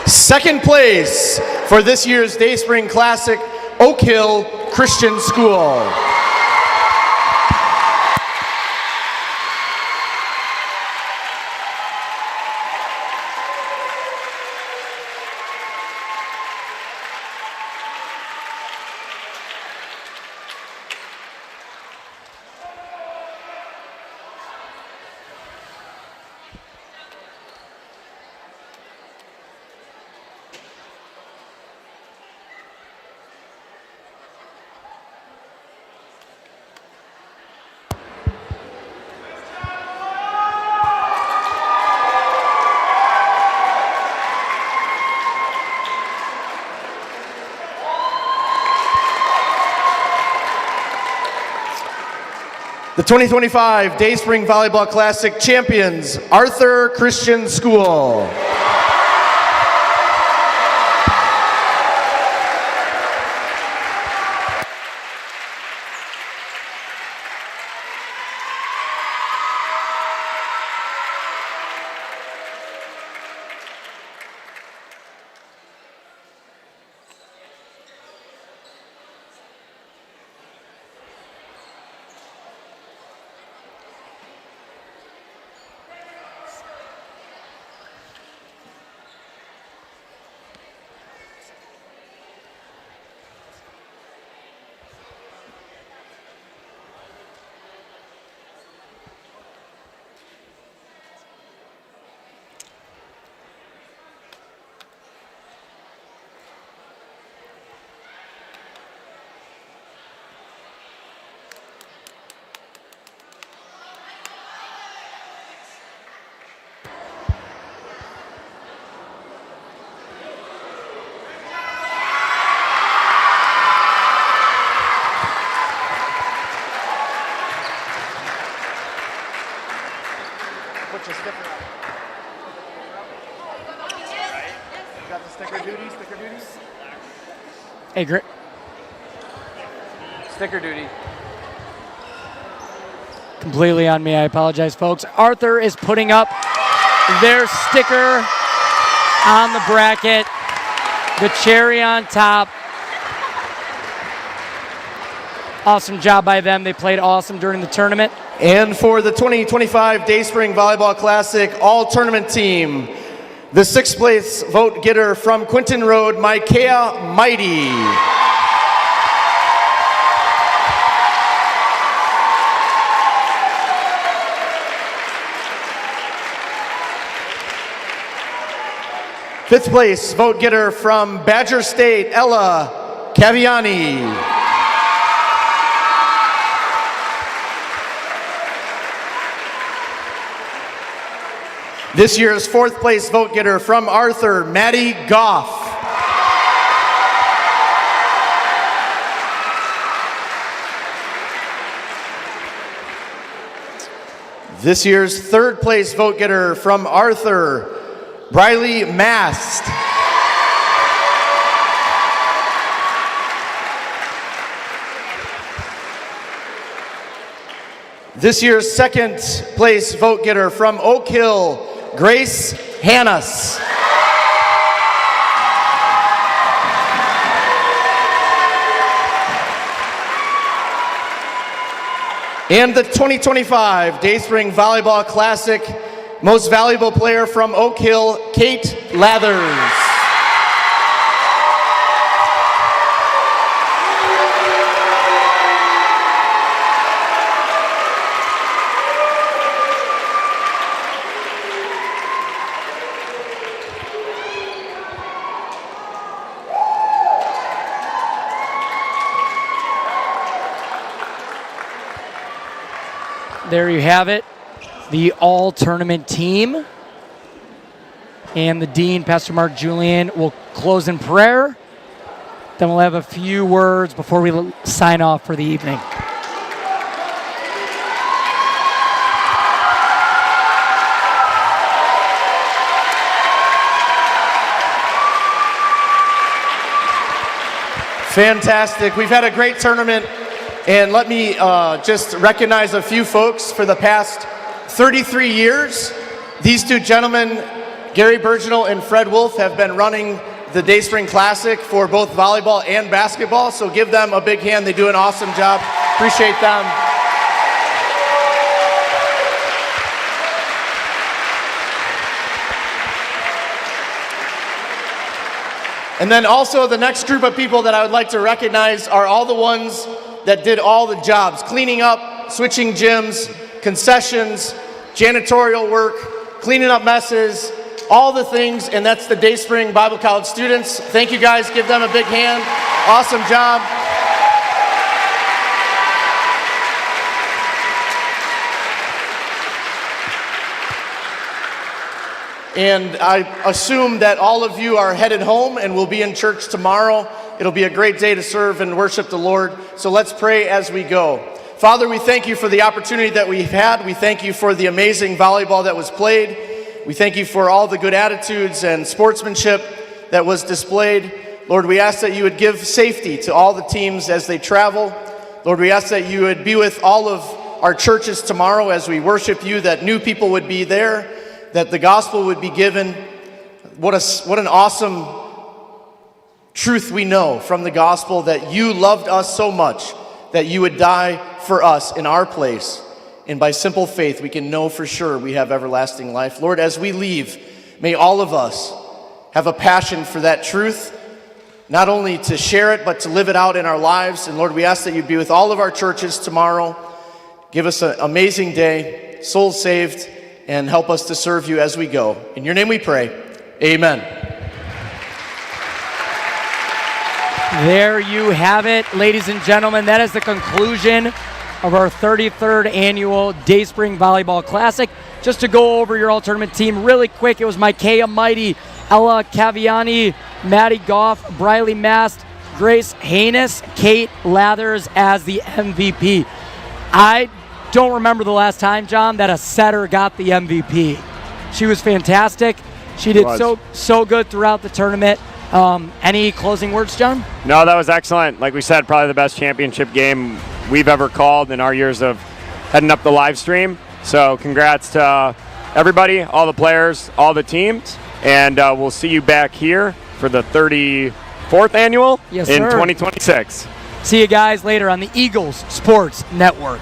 Second place for this year's Dayspring Classic, Oakhill Christian School. The 2025 Dayspring Volleyball Classic champions, Arthur Christian School. Put your sticker up. You got the sticker duty? Sticker duty? Hey, great. Sticker duty. Completely on me. I apologize, folks. Arthur is putting up their sticker on the bracket. The cherry on top. Awesome job by them. They played awesome during the tournament. And for the 2025 Dayspring Volleyball Classic all-tournament team, the sixth place vote getter from Quinton Road, Micaiah Mighty. Fifth place vote getter from Badger State, Ella Caviani. This year's fourth place vote getter from Arthur, Maddie Goff. This year's third place vote getter from Arthur, Briley Mast. This year's second place vote getter from Oakhill, Grace Hannes. And the 2025 Dayspring Volleyball Classic Most Valuable Player from Oakhill, Kate Lathers. there you have it. The all-tournament team. And the dean, Pastor Mark Julian, will close in prayer. Then we'll have a few words before we sign off for the evening. Fantastic. We've had a great tournament, and let me just recognize a few folks. For the past 33 years, these two gentlemen, Gary Burgeonal and Fred Wolf, have been running the Dayspring Classic for both volleyball and basketball, so give them a big hand. They do an awesome job. Appreciate them. And then also the next group of people that I would like to recognize are all the ones that did all the jobs: cleaning up, switching gyms, concessions, janitorial work, cleaning up messes, all the things, and that's the Dayspring Bible College students. Thank you guys, give them a big hand. Awesome job. And I assume that all of you are headed home and will be in church tomorrow. It'll be a great day to serve and worship the Lord. So let's pray as we go. Father, we thank you for the opportunity that we've had. We thank you for the amazing volleyball that was played. We thank you for all the good attitudes and sportsmanship that was displayed. Lord, we ask that you would give safety to all the teams as they travel. Lord, we ask that you would be with all of our churches tomorrow as we worship you, that new people would be there, that the gospel would be given. What an awesome truth we know from the gospel, that you loved us so much that you would die for us in our place. And by simple faith, we can know for sure we have everlasting life. Lord, as we leave, may all of us have a passion for that truth, not only to share it, but to live it out in our lives. And Lord, we ask that you be with all of our churches tomorrow. Give us an amazing day, souls saved, and help us to serve you as we go. In your name we pray, amen. There you have it, ladies and gentlemen. That is the conclusion of our 33rd annual Dayspring Volleyball Classic. Just to go over your all-tournament team really quick, it was Micaiah Mighty, Ella Caviani, Maddie Goff, Briley Mast, Grace Haynes, Kate Lathers as the MVP. I don't remember the last time, John, that a setter got the MVP. She was fantastic. She did so good throughout the tournament. Any closing words, John? No, that was excellent. Like we said, probably the best championship game we've ever called in our years of heading up the live stream. So congrats to everybody, all the players, all the teams, and we'll see you back here for the 34th annual in 2026. See you guys later on the Eagles Sports Network.